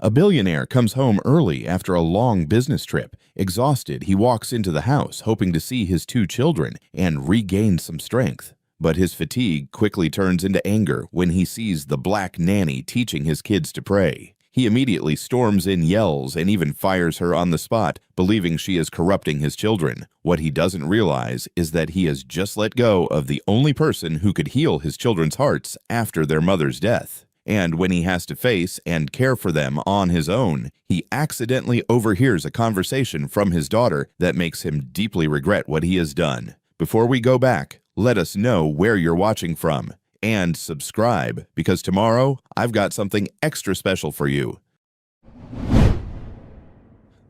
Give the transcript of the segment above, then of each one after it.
A billionaire comes home early after a long business trip. Exhausted, he walks into the house, hoping to see his two children and regain some strength. But his fatigue quickly turns into anger when he sees the black nanny teaching his kids to pray. He immediately storms in, yells, and even fires her on the spot, believing she is corrupting his children. What he doesn't realize is that he has just let go of the only person who could heal his children's hearts after their mother's death. And when he has to face and care for them on his own, he accidentally overhears a conversation from his daughter that makes him deeply regret what he has done. Before we go back, let us know where you're watching from. And subscribe, because tomorrow I've got something extra special for you.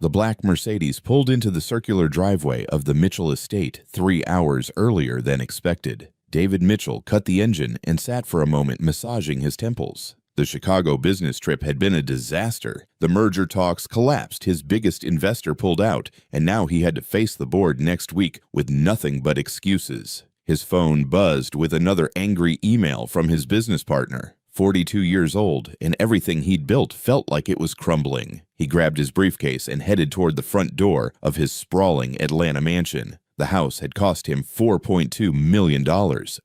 The black Mercedes pulled into the circular driveway of the Mitchell estate 3 hours earlier than expected. David Mitchell cut the engine and sat for a moment massaging his temples. The Chicago business trip had been a disaster. The merger talks collapsed, his biggest investor pulled out, and now he had to face the board next week with nothing but excuses. His phone buzzed with another angry email from his business partner. 42 years old, and everything he'd built felt like it was crumbling. He grabbed his briefcase and headed toward the front door of his sprawling Atlanta mansion. The house had cost him $4.2 million,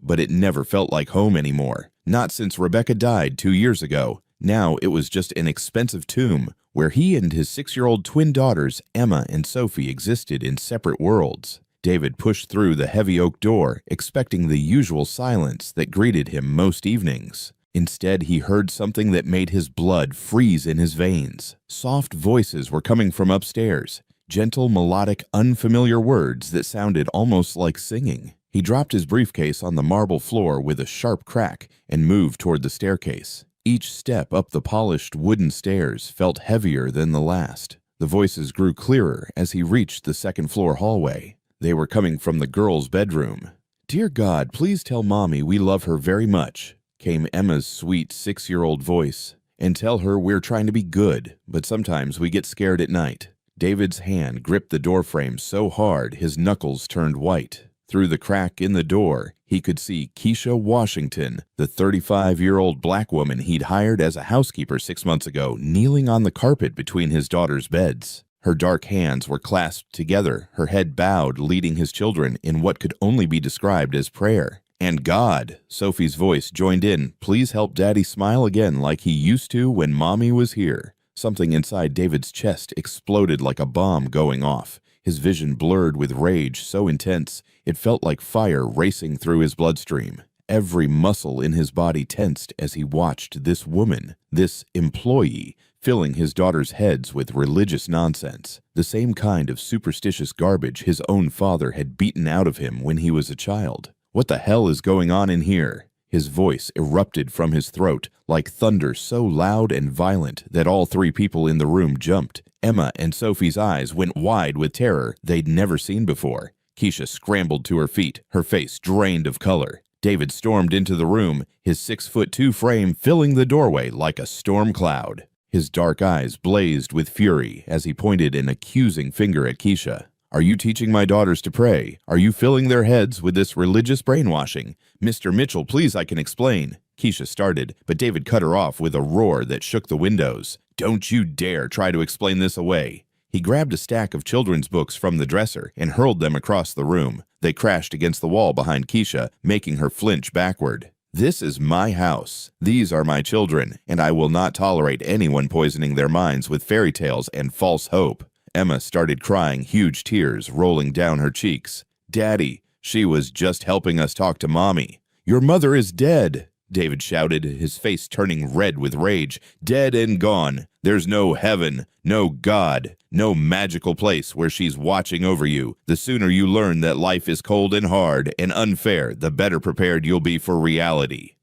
but it never felt like home anymore. Not since Rebecca died 2 years ago. Now it was just an expensive tomb where he and his 6-year-old twin daughters, Emma and Sophie, existed in separate worlds. David pushed through the heavy oak door, expecting the usual silence that greeted him most evenings. Instead, he heard something that made his blood freeze in his veins. Soft voices were coming from upstairs. Gentle, melodic, unfamiliar words that sounded almost like singing. He dropped his briefcase on the marble floor with a sharp crack and moved toward the staircase. Each step up the polished wooden stairs felt heavier than the last. The voices grew clearer as he reached the second-floor hallway. They were coming from the girls' bedroom. "Dear God, please tell Mommy we love her very much," came Emma's sweet 6-year-old voice. "And tell her we're trying to be good, but sometimes we get scared at night." David's hand gripped the doorframe so hard his knuckles turned white. Through the crack in the door, he could see Keisha Washington, the 35-year-old black woman he'd hired as a housekeeper 6 months ago, kneeling on the carpet between his daughter's beds. Her dark hands were clasped together, her head bowed, leading his children in what could only be described as prayer. "And God," Sophie's voice joined in, "please help Daddy smile again like he used to when Mommy was here." Something inside David's chest exploded like a bomb going off. His vision blurred with rage so intense, it felt like fire racing through his bloodstream. Every muscle in his body tensed as he watched this woman, this employee, filling his daughters' heads with religious nonsense, the same kind of superstitious garbage his own father had beaten out of him when he was a child. "What the hell is going on in here?" His voice erupted from his throat like thunder so loud and violent that all 3 people in the room jumped. Emma and Sophie's eyes went wide with terror they'd never seen before. Keisha scrambled to her feet, her face drained of color. David stormed into the room, his 6'2" frame filling the doorway like a storm cloud. His dark eyes blazed with fury as he pointed an accusing finger at Keisha. "Are you teaching my daughters to pray? Are you filling their heads with this religious brainwashing?" "Mr. Mitchell, please, I can explain," Keisha started, but David cut her off with a roar that shook the windows. "Don't you dare try to explain this away." He grabbed a stack of children's books from the dresser and hurled them across the room. They crashed against the wall behind Keisha, making her flinch backward. "This is my house. These are my children, and I will not tolerate anyone poisoning their minds with fairy tales and false hope." Emma started crying, huge tears rolling down her cheeks. "Daddy, she was just helping us talk to Mommy." "Your mother is dead," David shouted, his face turning red with rage. "Dead and gone. There's no heaven, no God, no magical place where she's watching over you. The sooner you learn that life is cold and hard and unfair, the better prepared you'll be for reality."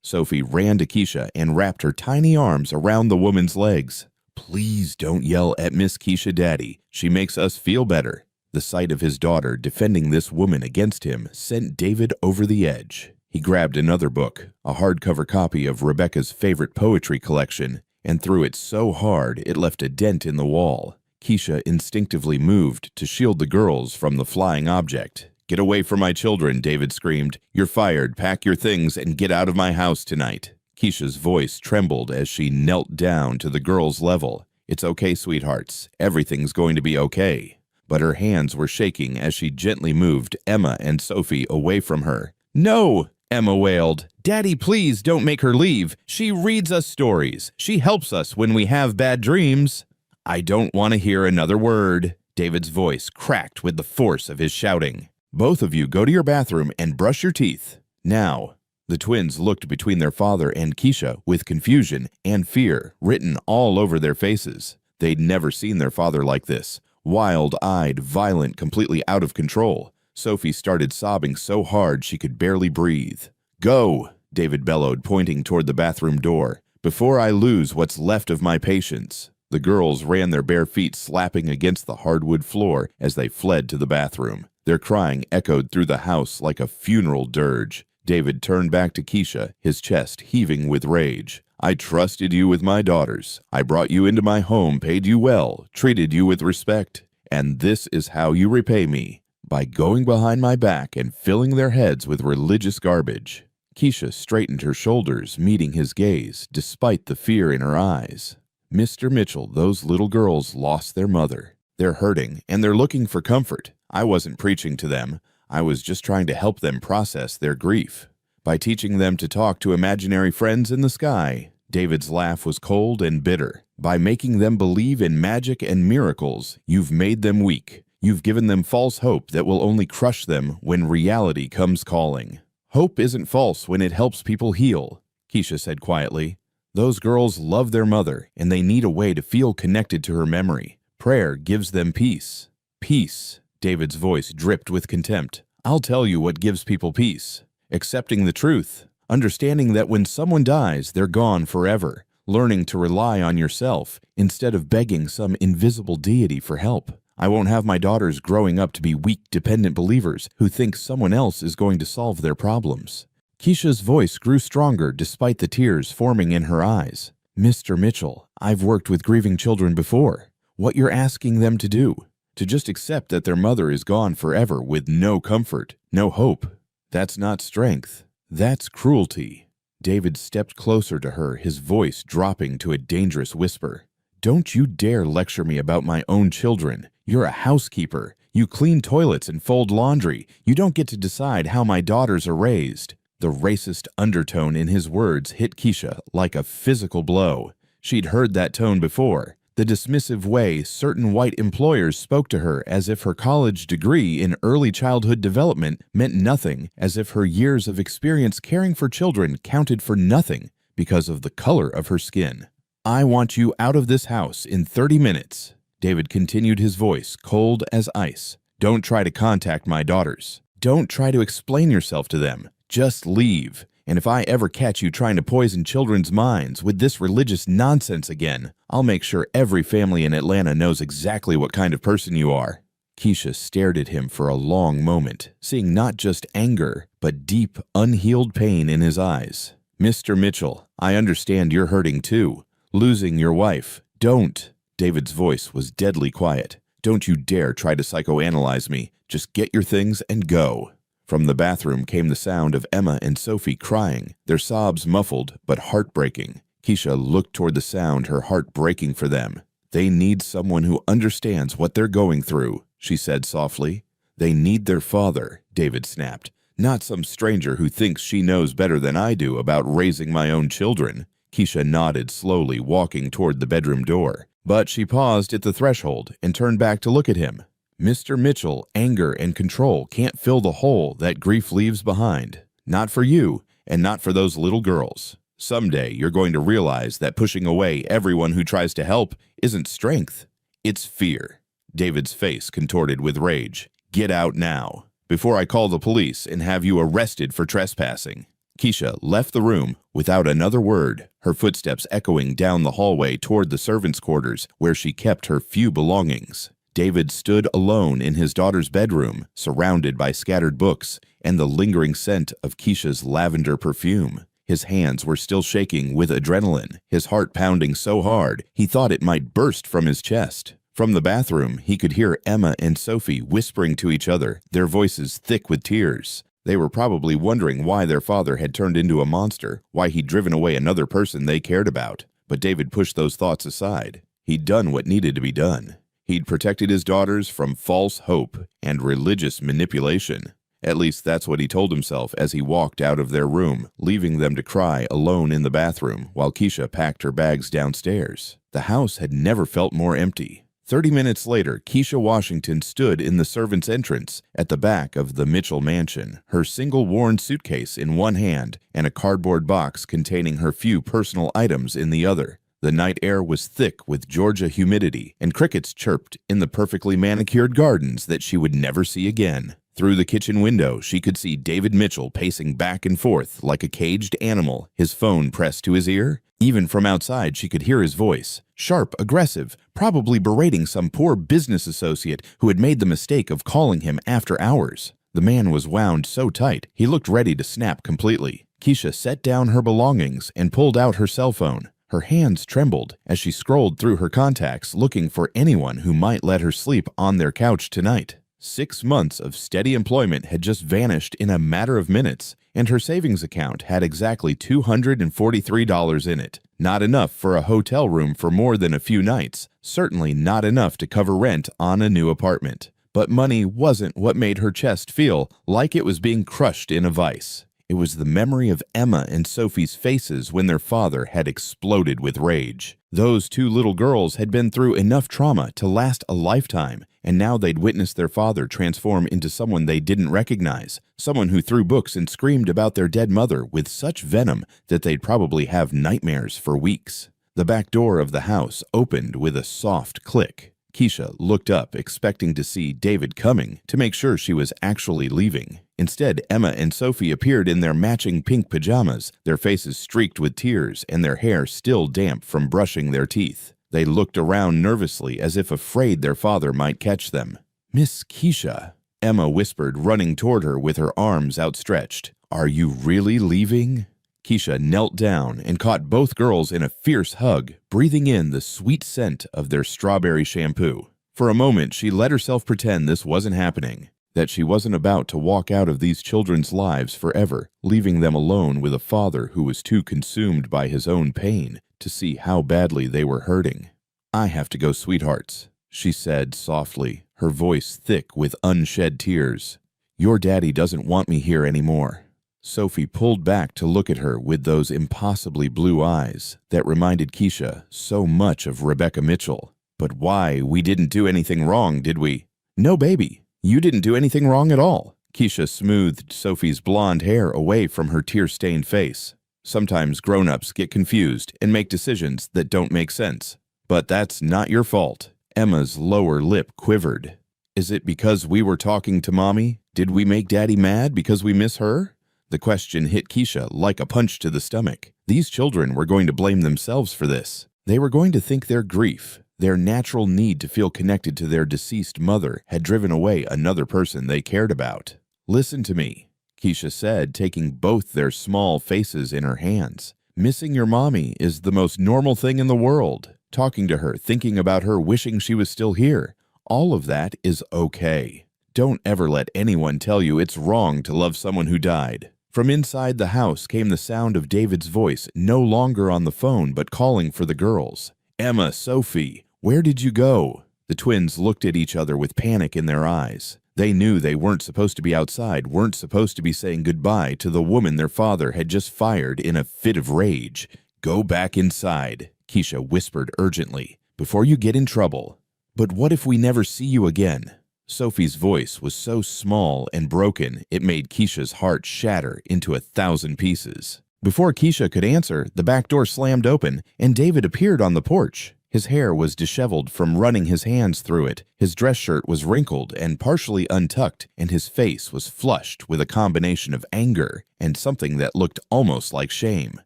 Sophie ran to Keisha and wrapped her tiny arms around the woman's legs. "Please don't yell at Miss Keisha, Daddy. She makes us feel better." The sight of his daughter defending this woman against him sent David over the edge. He grabbed another book, a hardcover copy of Rebecca's favorite poetry collection, and threw it so hard it left a dent in the wall. Keisha instinctively moved to shield the girls from the flying object. "Get away from my children," David screamed. "You're fired. Pack your things and get out of my house tonight." Keisha's voice trembled as she knelt down to the girl's level. "It's okay, sweethearts. Everything's going to be okay." But her hands were shaking as she gently moved Emma and Sophie away from her. "No!" Emma wailed. "Daddy, please don't make her leave. She reads us stories. She helps us when we have bad dreams." "I don't want to hear another word." David's voice cracked with the force of his shouting. "Both of you go to your bathroom and brush your teeth. Now." The twins looked between their father and Keisha with confusion and fear written all over their faces. They'd never seen their father like this. Wild-eyed, violent, completely out of control. Sophie started sobbing so hard she could barely breathe. "Go," David bellowed, pointing toward the bathroom door, "before I lose what's left of my patience." The girls ran their bare feet slapping against the hardwood floor as they fled to the bathroom. Their crying echoed through the house like a funeral dirge. David turned back to Keisha, his chest heaving with rage. "I trusted you with my daughters. I brought you into my home, paid you well, treated you with respect. And this is how you repay me, by going behind my back and filling their heads with religious garbage." Keisha straightened her shoulders, meeting his gaze, despite the fear in her eyes. "Mr. Mitchell, those little girls lost their mother. They're hurting, and they're looking for comfort. I wasn't preaching to them. I was just trying to help them process their grief by teaching them to talk to imaginary friends in the sky." David's laugh was cold and bitter. "By making them believe in magic and miracles, you've made them weak. You've given them false hope that will only crush them when reality comes calling." "Hope isn't false when it helps people heal," Keisha said quietly. "Those girls love their mother, and they need a way to feel connected to her memory. Prayer gives them peace." "Peace." David's voice dripped with contempt. "I'll tell you what gives people peace. Accepting the truth. Understanding that when someone dies, they're gone forever. Learning to rely on yourself instead of begging some invisible deity for help. I won't have my daughters growing up to be weak, dependent believers who think someone else is going to solve their problems." Keisha's voice grew stronger despite the tears forming in her eyes. "Mr. Mitchell, I've worked with grieving children before. What you're asking them to do, to just accept that their mother is gone forever with no comfort, no hope, that's not strength. That's cruelty." David stepped closer to her, his voice dropping to a dangerous whisper. "Don't you dare lecture me about my own children. You're a housekeeper. You clean toilets and fold laundry. You don't get to decide how my daughters are raised." The racist undertone in his words hit Keisha like a physical blow. She'd heard that tone before. The dismissive way certain white employers spoke to her as if her college degree in early childhood development meant nothing, as if her years of experience caring for children counted for nothing because of the color of her skin. "I want you out of this house in 30 minutes. David continued, his voice cold as ice. "Don't try to contact my daughters. Don't try to explain yourself to them. Just leave. And if I ever catch you trying to poison children's minds with this religious nonsense again, I'll make sure every family in Atlanta knows exactly what kind of person you are." Keisha stared at him for a long moment, seeing not just anger, but deep, unhealed pain in his eyes. "Mr. Mitchell, I understand you're hurting too. Losing your wife. Don't." David's voice was deadly quiet. "Don't you dare try to psychoanalyze me. Just get your things and go." From the bathroom came the sound of Emma and Sophie crying, their sobs muffled but heartbreaking. Keisha looked toward the sound, her heart breaking for them. "They need someone who understands what they're going through," she said softly. "They need their father," David snapped. "Not some stranger who thinks she knows better than I do about raising my own children." Keisha nodded slowly, walking toward the bedroom door. But she paused at the threshold and turned back to look at him. "Mr. Mitchell, anger and control can't fill the hole that grief leaves behind. Not for you, and not for those little girls. Someday you're going to realize that pushing away everyone who tries to help isn't strength. It's fear." David's face contorted with rage. "Get out now, before I call the police and have you arrested for trespassing." Keisha left the room without another word, her footsteps echoing down the hallway toward the servants' quarters where she kept her few belongings. David stood alone in his daughter's bedroom, surrounded by scattered books and the lingering scent of Keisha's lavender perfume. His hands were still shaking with adrenaline, his heart pounding so hard he thought it might burst from his chest. From the bathroom, he could hear Emma and Sophie whispering to each other, their voices thick with tears. They were probably wondering why their father had turned into a monster, why he'd driven away another person they cared about. But David pushed those thoughts aside. He'd done what needed to be done. He'd protected his daughters from false hope and religious manipulation. At least that's what he told himself as he walked out of their room, leaving them to cry alone in the bathroom while Keisha packed her bags downstairs. The house had never felt more empty. 30 minutes later, Keisha Washington stood in the servants' entrance at the back of the Mitchell mansion, her single worn suitcase in one hand and a cardboard box containing her few personal items in the other. The night air was thick with Georgia humidity, and crickets chirped in the perfectly manicured gardens that she would never see again. Through the kitchen window, she could see David Mitchell pacing back and forth like a caged animal, his phone pressed to his ear. Even from outside, she could hear his voice, sharp, aggressive, probably berating some poor business associate who had made the mistake of calling him after hours. The man was wound so tight, he looked ready to snap completely. Keisha set down her belongings and pulled out her cell phone. Her hands trembled as she scrolled through her contacts looking for anyone who might let her sleep on their couch tonight. 6 months of steady employment had just vanished in a matter of minutes, and her savings account had exactly $243 in it. Not enough for a hotel room for more than a few nights, certainly not enough to cover rent on a new apartment. But money wasn't what made her chest feel like it was being crushed in a vice. It was the memory of Emma and Sophie's faces when their father had exploded with rage. Those two little girls had been through enough trauma to last a lifetime, and now they'd witnessed their father transform into someone they didn't recognize, someone who threw books and screamed about their dead mother with such venom that they'd probably have nightmares for weeks. The back door of the house opened with a soft click. Keisha looked up, expecting to see David coming to make sure she was actually leaving. Instead, Emma and Sophie appeared in their matching pink pajamas, their faces streaked with tears and their hair still damp from brushing their teeth. They looked around nervously as if afraid their father might catch them. "Miss Keisha," Emma whispered, running toward her with her arms outstretched. "Are you really leaving?" Keisha knelt down and caught both girls in a fierce hug, breathing in the sweet scent of their strawberry shampoo. For a moment, she let herself pretend this wasn't happening, that she wasn't about to walk out of these children's lives forever, leaving them alone with a father who was too consumed by his own pain to see how badly they were hurting. "I have to go, sweethearts," she said softly, her voice thick with unshed tears. "Your daddy doesn't want me here anymore." Sophie pulled back to look at her with those impossibly blue eyes that reminded Keisha so much of Rebecca Mitchell. "But why? We didn't do anything wrong, did we?" "No, baby. You didn't do anything wrong at all." Keisha smoothed Sophie's blonde hair away from her tear-stained face. "Sometimes grown-ups get confused and make decisions that don't make sense. But that's not your fault." Emma's lower lip quivered. "Is it because we were talking to Mommy? Did we make Daddy mad because we miss her?" The question hit Keisha like a punch to the stomach. These children were going to blame themselves for this. They were going to think their grief, their natural need to feel connected to their deceased mother, had driven away another person they cared about. "Listen to me," Keisha said, taking both their small faces in her hands. "Missing your mommy is the most normal thing in the world. Talking to her, thinking about her, wishing she was still here. All of that is okay. Don't ever let anyone tell you it's wrong to love someone who died." From inside the house came the sound of David's voice, no longer on the phone but calling for the girls. "Emma, Sophie, where did you go?" The twins looked at each other with panic in their eyes. They knew they weren't supposed to be outside, weren't supposed to be saying goodbye to the woman their father had just fired in a fit of rage. "Go back inside," Keisha whispered urgently, "before you get in trouble." "But what if we never see you again?" Sophie's voice was so small and broken it made Keisha's heart shatter into 1,000 pieces. Before Keisha could answer, the back door slammed open and David appeared on the porch. His hair was disheveled from running his hands through it, his dress shirt was wrinkled and partially untucked, and his face was flushed with a combination of anger and something that looked almost like shame.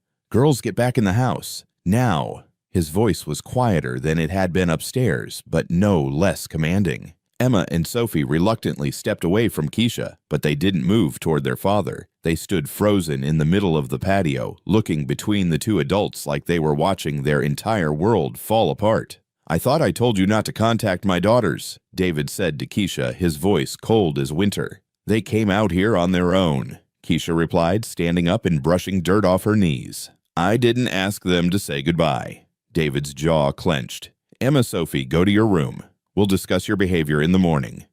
"Girls, get back in the house. Now." His voice was quieter than it had been upstairs, but no less commanding. Emma and Sophie reluctantly stepped away from Keisha, but they didn't move toward their father. They stood frozen in the middle of the patio, looking between the two adults like they were watching their entire world fall apart. "I thought I told you not to contact my daughters," David said to Keisha, his voice cold as winter. They came out here on their own, Keisha replied, standing up and brushing dirt off her knees. I didn't ask them to say goodbye. David's jaw clenched. Emma, Sophie, go to your room. We'll discuss your behavior in the morning.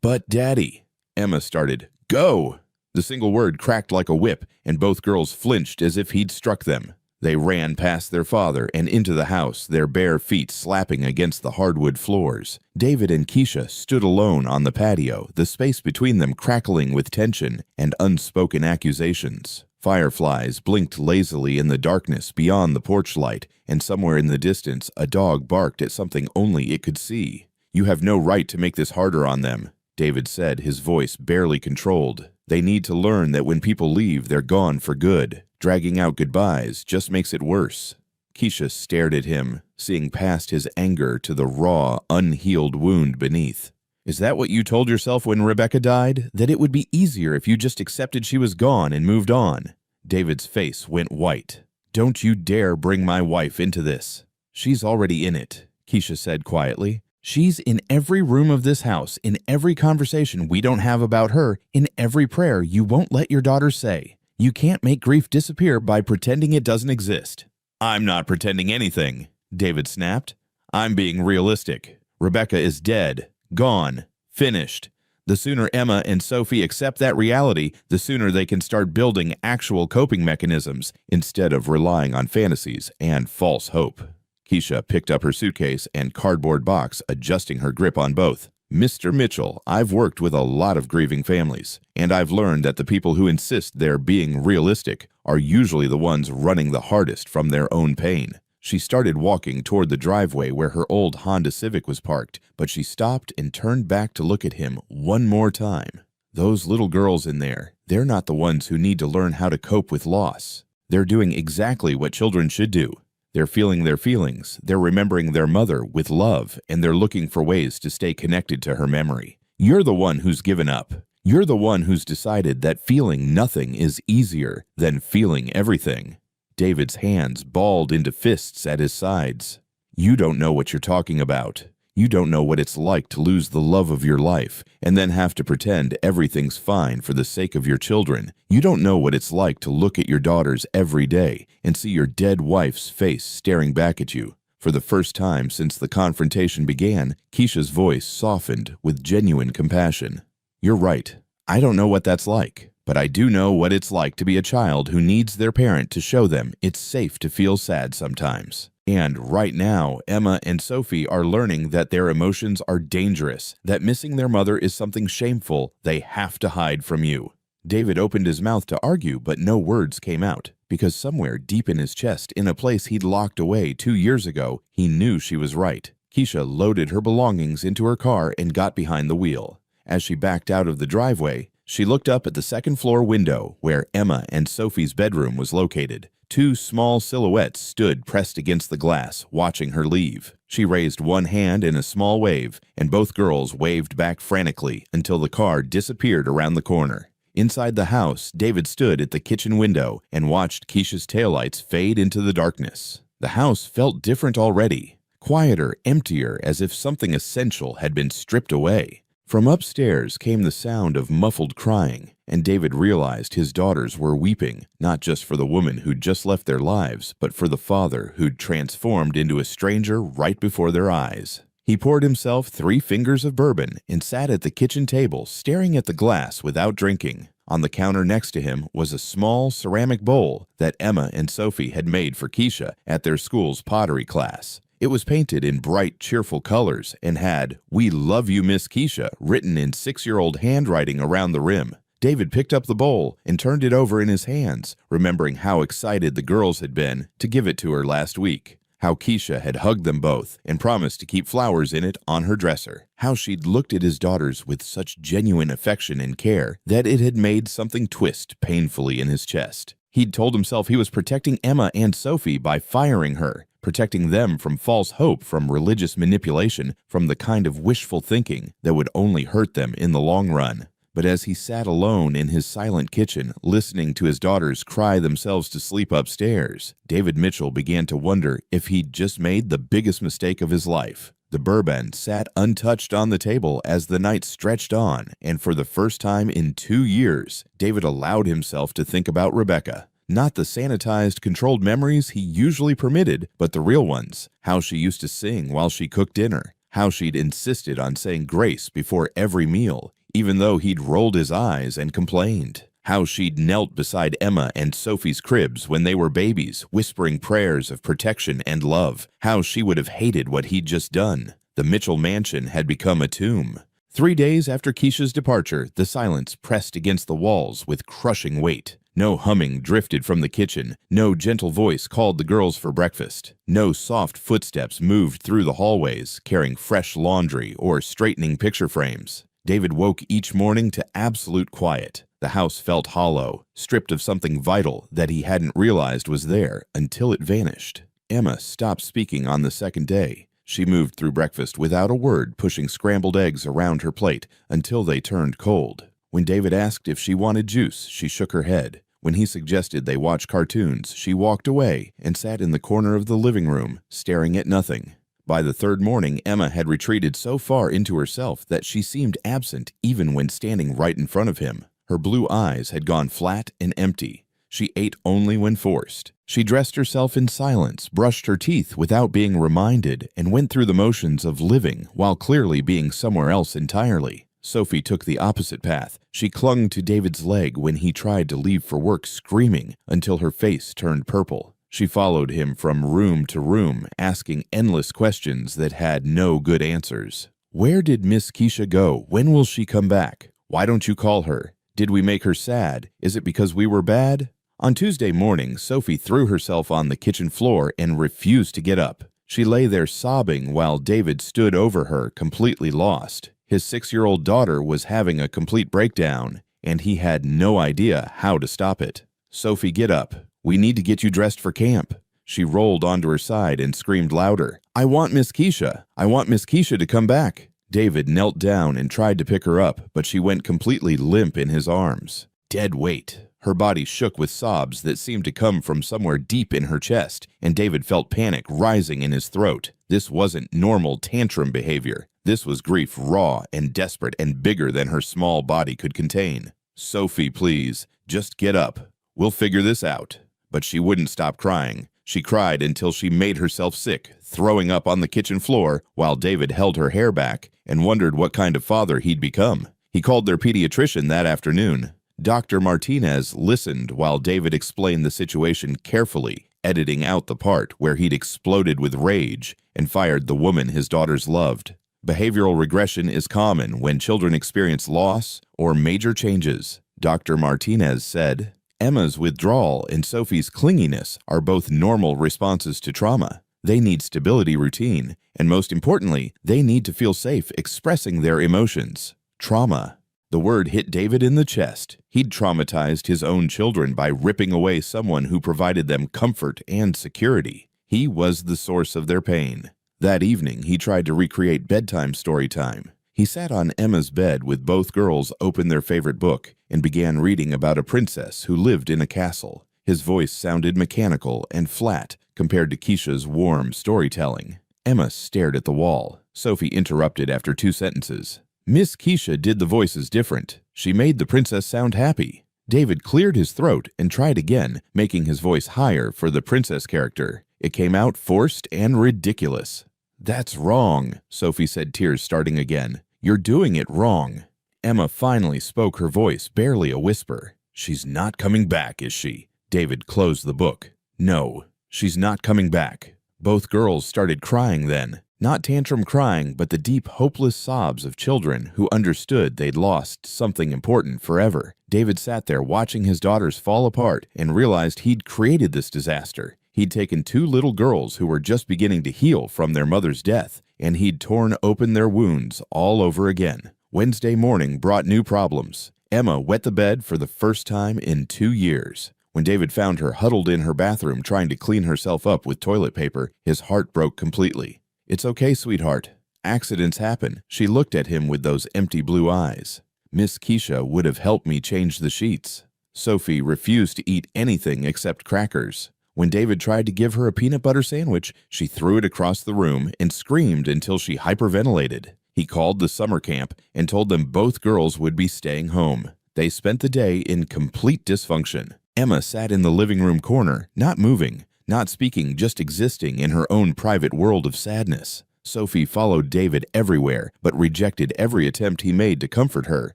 But, Daddy, Emma started. Go! The single word cracked like a whip, and both girls flinched as if he'd struck them. They ran past their father and into the house, their bare feet slapping against the hardwood floors. David and Keisha stood alone on the patio, the space between them crackling with tension and unspoken accusations. Fireflies blinked lazily in the darkness beyond the porch light, and somewhere in the distance a dog barked at something only it could see. You have no right to make this harder on them, David said, his voice barely controlled. They need to learn that when people leave, they're gone for good. Dragging out goodbyes just makes it worse. Keisha stared at him, seeing past his anger to the raw, unhealed wound beneath. Is that what you told yourself when Rebecca died? That it would be easier if you just accepted she was gone and moved on? David's face went white. Don't you dare bring my wife into this. She's already in it, Keisha said quietly. She's in every room of this house, in every conversation we don't have about her, in every prayer you won't let your daughter say. You can't make grief disappear by pretending it doesn't exist. I'm not pretending anything, David snapped. I'm being realistic. Rebecca is dead, gone, finished. The sooner Emma and Sophie accept that reality, the sooner they can start building actual coping mechanisms instead of relying on fantasies and false hope. Keisha picked up her suitcase and cardboard box, adjusting her grip on both. Mr. Mitchell, I've worked with a lot of grieving families, and I've learned that the people who insist they're being realistic are usually the ones running the hardest from their own pain. She started walking toward the driveway where her old Honda Civic was parked, but she stopped and turned back to look at him one more time. Those little girls in there, they're not the ones who need to learn how to cope with loss. They're doing exactly what children should do. They're feeling their feelings, they're remembering their mother with love, and they're looking for ways to stay connected to her memory. You're the one who's given up. You're the one who's decided that feeling nothing is easier than feeling everything. David's hands balled into fists at his sides. You don't know what you're talking about. You don't know what it's like to lose the love of your life and then have to pretend everything's fine for the sake of your children. You don't know what it's like to look at your daughters every day and see your dead wife's face staring back at you. For the first time since the confrontation began, Keisha's voice softened with genuine compassion. You're right. I don't know what that's like, but I do know what it's like to be a child who needs their parent to show them it's safe to feel sad sometimes. And right now, Emma and Sophie are learning that their emotions are dangerous, that missing their mother is something shameful they have to hide from you. David opened his mouth to argue, but no words came out, because somewhere deep in his chest, in a place he'd locked away 2 years ago, he knew she was right. Keisha loaded her belongings into her car and got behind the wheel. As she backed out of the driveway, she looked up at the second-floor window where Emma and Sophie's bedroom was located. 2 small silhouettes stood pressed against the glass, watching her leave. She raised one hand in a small wave, and both girls waved back frantically until the car disappeared around the corner. Inside the house, David stood at the kitchen window and watched Keisha's taillights fade into the darkness. The house felt different already, quieter, emptier, as if something essential had been stripped away. From upstairs came the sound of muffled crying, and David realized his daughters were weeping, not just for the woman who'd just left their lives, but for the father who'd transformed into a stranger right before their eyes. He poured himself 3 fingers of bourbon and sat at the kitchen table, staring at the glass without drinking. On the counter next to him was a small ceramic bowl that Emma and Sophie had made for Keisha at their school's pottery class. It was painted in bright, cheerful colors and had, "We love you, Miss Keisha," written in 6-year-old handwriting around the rim. David picked up the bowl and turned it over in his hands, remembering how excited the girls had been to give it to her last week. How Keisha had hugged them both and promised to keep flowers in it on her dresser. How she'd looked at his daughters with such genuine affection and care that it had made something twist painfully in his chest. He'd told himself he was protecting Emma and Sophie by firing her, protecting them from false hope, from religious manipulation, from the kind of wishful thinking that would only hurt them in the long run. But as he sat alone in his silent kitchen, listening to his daughters cry themselves to sleep upstairs, David Mitchell began to wonder if he'd just made the biggest mistake of his life. The bourbon sat untouched on the table as the night stretched on, and for the first time in 2 years, David allowed himself to think about Rebecca. Not the sanitized, controlled memories he usually permitted, but the real ones. How she used to sing while she cooked dinner. How she'd insisted on saying grace before every meal, even though he'd rolled his eyes and complained. How she'd knelt beside Emma and Sophie's cribs when they were babies, whispering prayers of protection and love. How she would have hated what he'd just done. The Mitchell mansion had become a tomb. 3 days after Keisha's departure, the silence pressed against the walls with crushing weight. No humming drifted from the kitchen. No gentle voice called the girls for breakfast. No soft footsteps moved through the hallways, carrying fresh laundry or straightening picture frames. David woke each morning to absolute quiet. The house felt hollow, stripped of something vital that he hadn't realized was there until it vanished. Emma stopped speaking on the second day. She moved through breakfast without a word, pushing scrambled eggs around her plate until they turned cold. When David asked if she wanted juice, she shook her head. When he suggested they watch cartoons, she walked away and sat in the corner of the living room, staring at nothing. By the third morning, Emma had retreated so far into herself that she seemed absent even when standing right in front of him. Her blue eyes had gone flat and empty. She ate only when forced. She dressed herself in silence, brushed her teeth without being reminded, and went through the motions of living while clearly being somewhere else entirely. Sophie took the opposite path. She clung to David's leg when he tried to leave for work, screaming until her face turned purple. She followed him from room to room, asking endless questions that had no good answers. Where did Miss Keisha go? When will she come back? Why don't you call her? Did we make her sad? Is it because we were bad? On Tuesday morning, Sophie threw herself on the kitchen floor and refused to get up. She lay there sobbing while David stood over her, completely lost. His 6-year-old daughter was having a complete breakdown, and he had no idea how to stop it. Sophie, get up. We need to get you dressed for camp. She rolled onto her side and screamed louder. I want Miss Keisha. I want Miss Keisha to come back. David knelt down and tried to pick her up, but she went completely limp in his arms. Dead weight. Her body shook with sobs that seemed to come from somewhere deep in her chest, and David felt panic rising in his throat. This wasn't normal tantrum behavior. This was grief raw and desperate and bigger than her small body could contain. Sophie, please, just get up. We'll figure this out. But she wouldn't stop crying. She cried until she made herself sick, throwing up on the kitchen floor while David held her hair back and wondered what kind of father he'd become. He called their pediatrician that afternoon. Dr. Martinez listened while David explained the situation carefully, editing out the part where he'd exploded with rage and fired the woman his daughters loved. Behavioral regression is common when children experience loss or major changes, Dr. Martinez said. Emma's withdrawal and Sophie's clinginess are both normal responses to trauma. They need stability routine, and most importantly, they need to feel safe expressing their emotions. Trauma. The word hit David in the chest. He'd traumatized his own children by ripping away someone who provided them comfort and security. He was the source of their pain. That evening, he tried to recreate bedtime story time. He sat on Emma's bed with both girls open their favorite book and began reading about a princess who lived in a castle. His voice sounded mechanical and flat compared to Keisha's warm storytelling. Emma stared at the wall. Sophie interrupted after 2 sentences. Miss Keisha did the voices different. She made the princess sound happy. David cleared his throat and tried again, making his voice higher for the princess character. It came out forced and ridiculous. That's wrong, Sophie said, tears starting again. You're doing it wrong. Emma finally spoke, her voice barely a whisper. She's not coming back, is she? David closed the book. No, she's not coming back. Both girls started crying then. Not tantrum crying, but the deep, hopeless sobs of children who understood they'd lost something important forever. David sat there watching his daughters fall apart and realized he'd created this disaster. He'd taken 2 little girls who were just beginning to heal from their mother's death, and he'd torn open their wounds all over again. Wednesday morning brought new problems. Emma wet the bed for the first time in 2 years. When David found her huddled in her bathroom trying to clean herself up with toilet paper, his heart broke completely. It's okay, sweetheart. Accidents happen. She looked at him with those empty blue eyes. Miss Keisha would have helped me change the sheets. Sophie refused to eat anything except crackers. When David tried to give her a peanut butter sandwich, she threw it across the room and screamed until she hyperventilated. He called the summer camp and told them both girls would be staying home. They spent the day in complete dysfunction. Emma sat in the living room corner, not moving, not speaking, just existing in her own private world of sadness. Sophie followed David everywhere, but rejected every attempt he made to comfort her.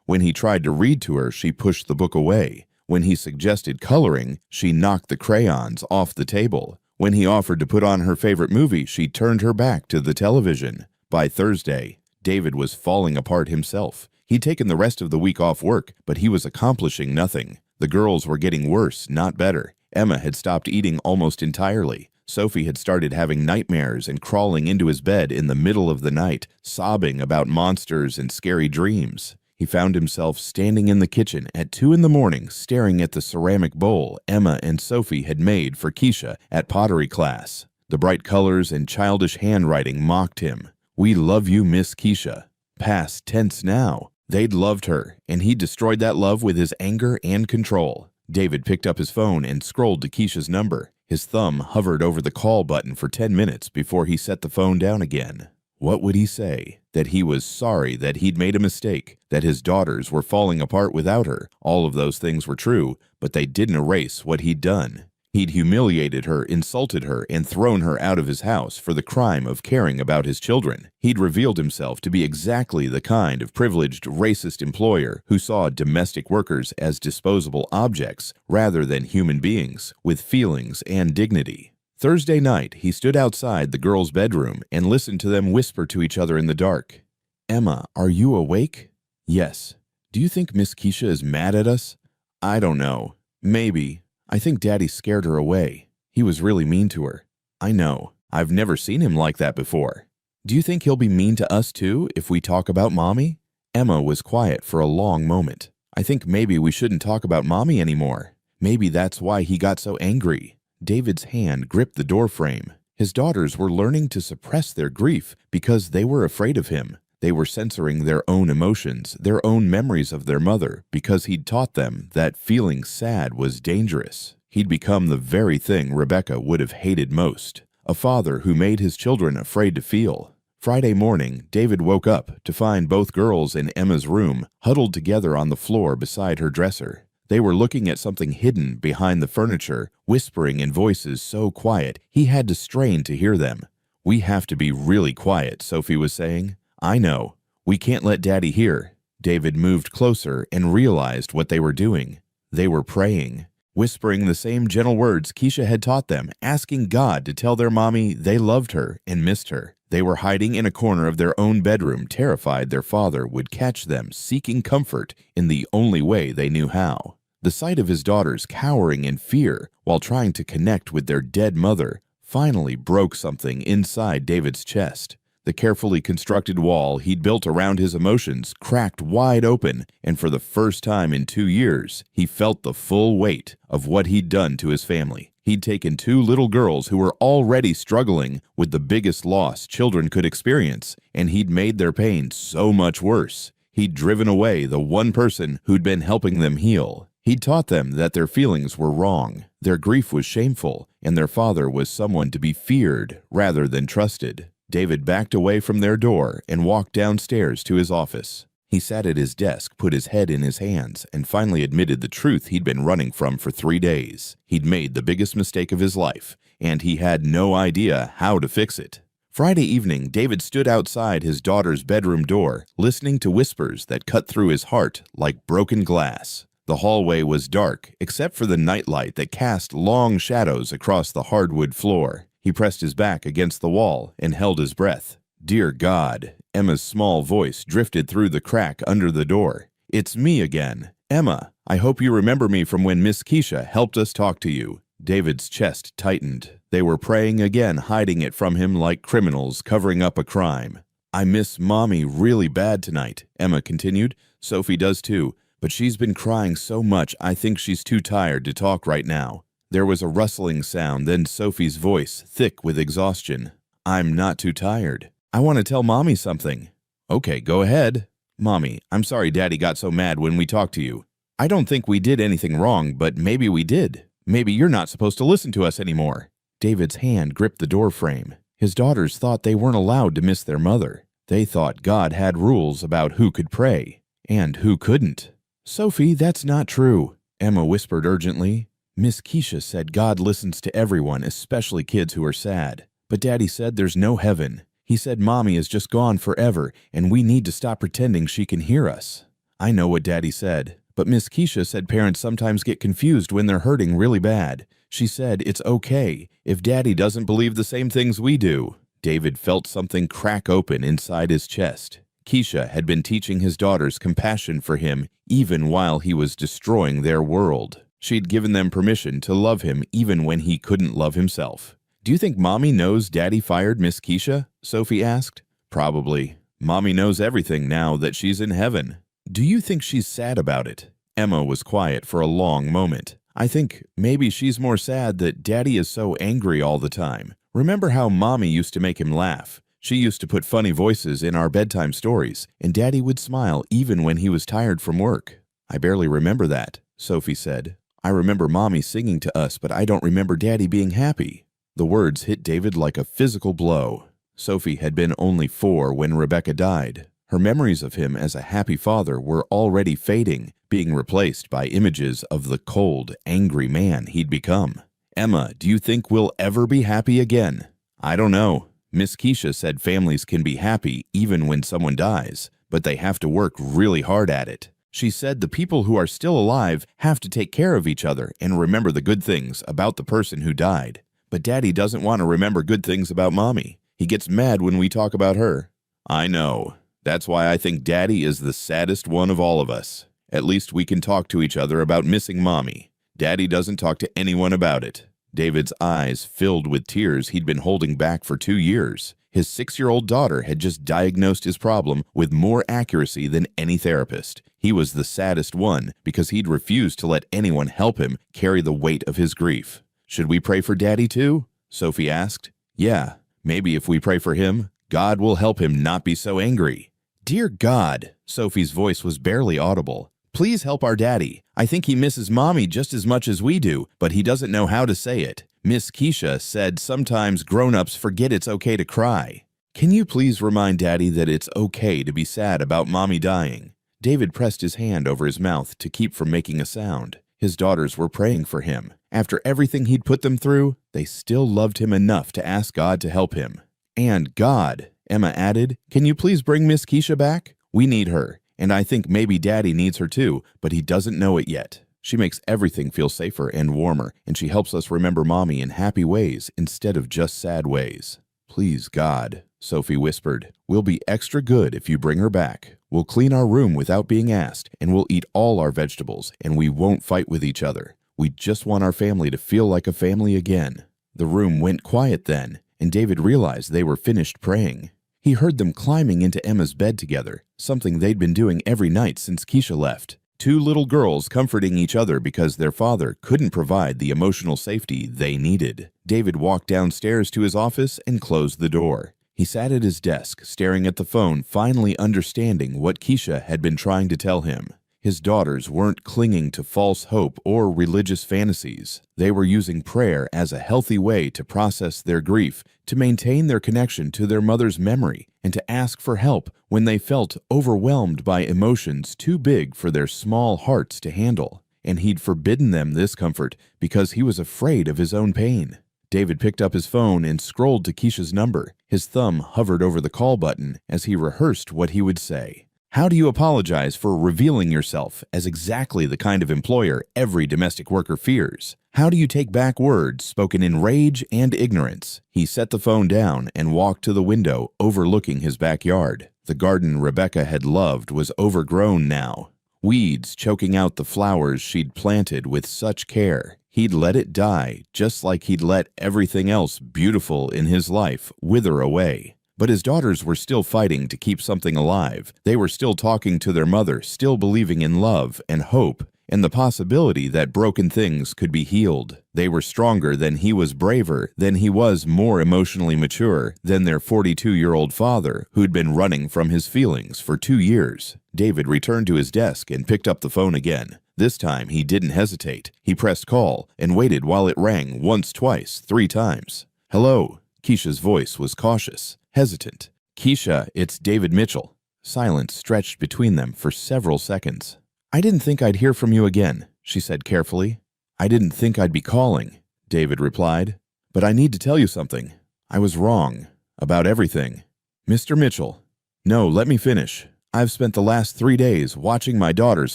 When he tried to read to her, she pushed the book away. When he suggested coloring, she knocked the crayons off the table. When he offered to put on her favorite movie, she turned her back to the television. By Thursday, David was falling apart himself. He'd taken the rest of the week off work, but he was accomplishing nothing. The girls were getting worse, not better. Emma had stopped eating almost entirely. Sophie had started having nightmares and crawling into his bed in the middle of the night, sobbing about monsters and scary dreams. He found himself standing in the kitchen at 2 a.m, staring at the ceramic bowl Emma and Sophie had made for Keisha at pottery class. The bright colors and childish handwriting mocked him. "We love you, Miss Keisha." Past tense now. They'd loved her, and he destroyed that love with his anger and control. David picked up his phone and scrolled to Keisha's number. His thumb hovered over the call button for 10 minutes before he set the phone down again. What would he say? That he was sorry that he'd made a mistake, that his daughters were falling apart without her. All of those things were true, but they didn't erase what he'd done. He'd humiliated her, insulted her, and thrown her out of his house for the crime of caring about his children. He'd revealed himself to be exactly the kind of privileged, racist employer who saw domestic workers as disposable objects rather than human beings with feelings and dignity. Thursday night, he stood outside the girls' bedroom and listened to them whisper to each other in the dark. "Emma, are you awake?" "Yes." "Do you think Miss Keisha is mad at us?" "I don't know. Maybe. I think Daddy scared her away. He was really mean to her." "I know. I've never seen him like that before." "Do you think he'll be mean to us too if we talk about Mommy?" Emma was quiet for a long moment. "I think maybe we shouldn't talk about Mommy anymore. Maybe that's why he got so angry." David's hand gripped the doorframe. His daughters were learning to suppress their grief because they were afraid of him. They were censoring their own emotions, their own memories of their mother, because he'd taught them that feeling sad was dangerous. He'd become the very thing Rebecca would have hated most, a father who made his children afraid to feel. Friday morning, David woke up to find both girls in Emma's room, huddled together on the floor beside her dresser. They were looking at something hidden behind the furniture, whispering in voices so quiet he had to strain to hear them. "We have to be really quiet," Sophie was saying. "I know. We can't let Daddy hear." David moved closer and realized what they were doing. They were praying, whispering the same gentle words Keisha had taught them, asking God to tell their mommy they loved her and missed her. They were hiding in a corner of their own bedroom, terrified their father would catch them seeking comfort in the only way they knew how. The sight of his daughters cowering in fear while trying to connect with their dead mother finally broke something inside David's chest. The carefully constructed wall he'd built around his emotions cracked wide open, and for the first time in 2 years, he felt the full weight of what he'd done to his family. He'd taken 2 little girls who were already struggling with the biggest loss children could experience, and he'd made their pain so much worse. He'd driven away the one person who'd been helping them heal. He'd taught them that their feelings were wrong, their grief was shameful, and their father was someone to be feared rather than trusted. David backed away from their door and walked downstairs to his office. He sat at his desk, put his head in his hands, and finally admitted the truth he'd been running from for 3 days. He'd made the biggest mistake of his life, and he had no idea how to fix it. Friday evening, David stood outside his daughter's bedroom door, listening to whispers that cut through his heart like broken glass. The hallway was dark, except for the nightlight that cast long shadows across the hardwood floor. He pressed his back against the wall and held his breath. "Dear God," Emma's small voice drifted through the crack under the door. "It's me again. Emma, I hope you remember me from when Miss Keisha helped us talk to you." David's chest tightened. They were praying again, hiding it from him like criminals covering up a crime. "I miss Mommy really bad tonight," Emma continued. "Sophie does too, but she's been crying so much I think she's too tired to talk right now." There was a rustling sound, then Sophie's voice, thick with exhaustion. "I'm not too tired. I want to tell Mommy something." "Okay, go ahead." "Mommy, I'm sorry Daddy got so mad when we talked to you. I don't think we did anything wrong, but maybe we did. Maybe you're not supposed to listen to us anymore." David's hand gripped the door frame. His daughters thought they weren't allowed to miss their mother. They thought God had rules about who could pray and who couldn't. "Sophie, that's not true," Emma whispered urgently. "Miss Keisha said God listens to everyone, especially kids who are sad. But Daddy said there's no heaven. He said Mommy is just gone forever, and we need to stop pretending she can hear us." "I know what Daddy said, but Miss Keisha said parents sometimes get confused when they're hurting really bad. She said it's okay if Daddy doesn't believe the same things we do." David felt something crack open inside his chest. Keisha had been teaching his daughters compassion for him even while he was destroying their world. She'd given them permission to love him even when he couldn't love himself. "Do you think Mommy knows Daddy fired Miss Keisha?" Sophie asked. "Probably. Mommy knows everything now that she's in heaven." "Do you think she's sad about it?" Emma was quiet for a long moment. "I think maybe she's more sad that Daddy is so angry all the time. Remember how Mommy used to make him laugh? She used to put funny voices in our bedtime stories, and Daddy would smile even when he was tired from work." "I barely remember that," Sophie said. "I remember Mommy singing to us, but I don't remember Daddy being happy." The words hit David like a physical blow. Sophie had been only 4 when Rebecca died. Her memories of him as a happy father were already fading, being replaced by images of the cold, angry man he'd become. "Emma, do you think we'll ever be happy again?" "I don't know. Miss Keisha said families can be happy even when someone dies, but they have to work really hard at it. She said the people who are still alive have to take care of each other and remember the good things about the person who died. But Daddy doesn't want to remember good things about Mommy. He gets mad when we talk about her." "I know. That's why I think Daddy is the saddest one of all of us. At least we can talk to each other about missing Mommy. Daddy doesn't talk to anyone about it." David's eyes filled with tears he'd been holding back for 2 years. His 6-year-old daughter had just diagnosed his problem with more accuracy than any therapist. He was the saddest one because he'd refused to let anyone help him carry the weight of his grief. "Should we pray for Daddy too?" Sophie asked. "Yeah, maybe if we pray for him, God will help him not be so angry." "Dear God," Sophie's voice was barely audible. "Please help our Daddy. I think he misses Mommy just as much as we do, but he doesn't know how to say it. Miss Keisha said sometimes grown-ups forget it's okay to cry. Can you please remind Daddy that it's okay to be sad about Mommy dying?" David pressed his hand over his mouth to keep from making a sound. His daughters were praying for him. After everything he'd put them through, they still loved him enough to ask God to help him. "And God," Emma added, "can you please bring Miss Keisha back? We need her, and I think maybe Daddy needs her too, but he doesn't know it yet. She makes everything feel safer and warmer, and she helps us remember Mommy in happy ways instead of just sad ways." "Please, God," Sophie whispered. "We'll be extra good if you bring her back. We'll clean our room without being asked, and we'll eat all our vegetables, and we won't fight with each other. We just want our family to feel like a family again." The room went quiet then, and David realized they were finished praying. He heard them climbing into Emma's bed together, something they'd been doing every night since Keisha left. 2 little girls comforting each other because their father couldn't provide the emotional safety they needed. David walked downstairs to his office and closed the door. He sat at his desk, staring at the phone, finally understanding what Keisha had been trying to tell him. His daughters weren't clinging to false hope or religious fantasies. They were using prayer as a healthy way to process their grief, to maintain their connection to their mother's memory, and to ask for help when they felt overwhelmed by emotions too big for their small hearts to handle. And he'd forbidden them this comfort because he was afraid of his own pain. David picked up his phone and scrolled to Keisha's number. His thumb hovered over the call button as he rehearsed what he would say. "How do you apologize for revealing yourself as exactly the kind of employer every domestic worker fears? How do you take back words spoken in rage and ignorance?" He set the phone down and walked to the window overlooking his backyard. The garden Rebecca had loved was overgrown now. Weeds choking out the flowers she'd planted with such care. He'd let it die, just like he'd let everything else beautiful in his life wither away. But his daughters were still fighting to keep something alive. They were still talking to their mother, still believing in love and hope, and the possibility that broken things could be healed. They were stronger than he was, braver than he was, more emotionally mature than their 42-year-old father, who'd been running from his feelings for 2 years. David returned to his desk and picked up the phone again. This time he didn't hesitate. He pressed call and waited while it rang once, twice, 3 times. "Hello." Keisha's voice was cautious, hesitant. "Keisha, it's David Mitchell." Silence stretched between them for several seconds. "I didn't think I'd hear from you again," she said carefully. "I didn't think I'd be calling," David replied. "But I need to tell you something. I was wrong about everything." "Mr. Mitchell." "No, let me finish. I've spent the last 3 days watching my daughters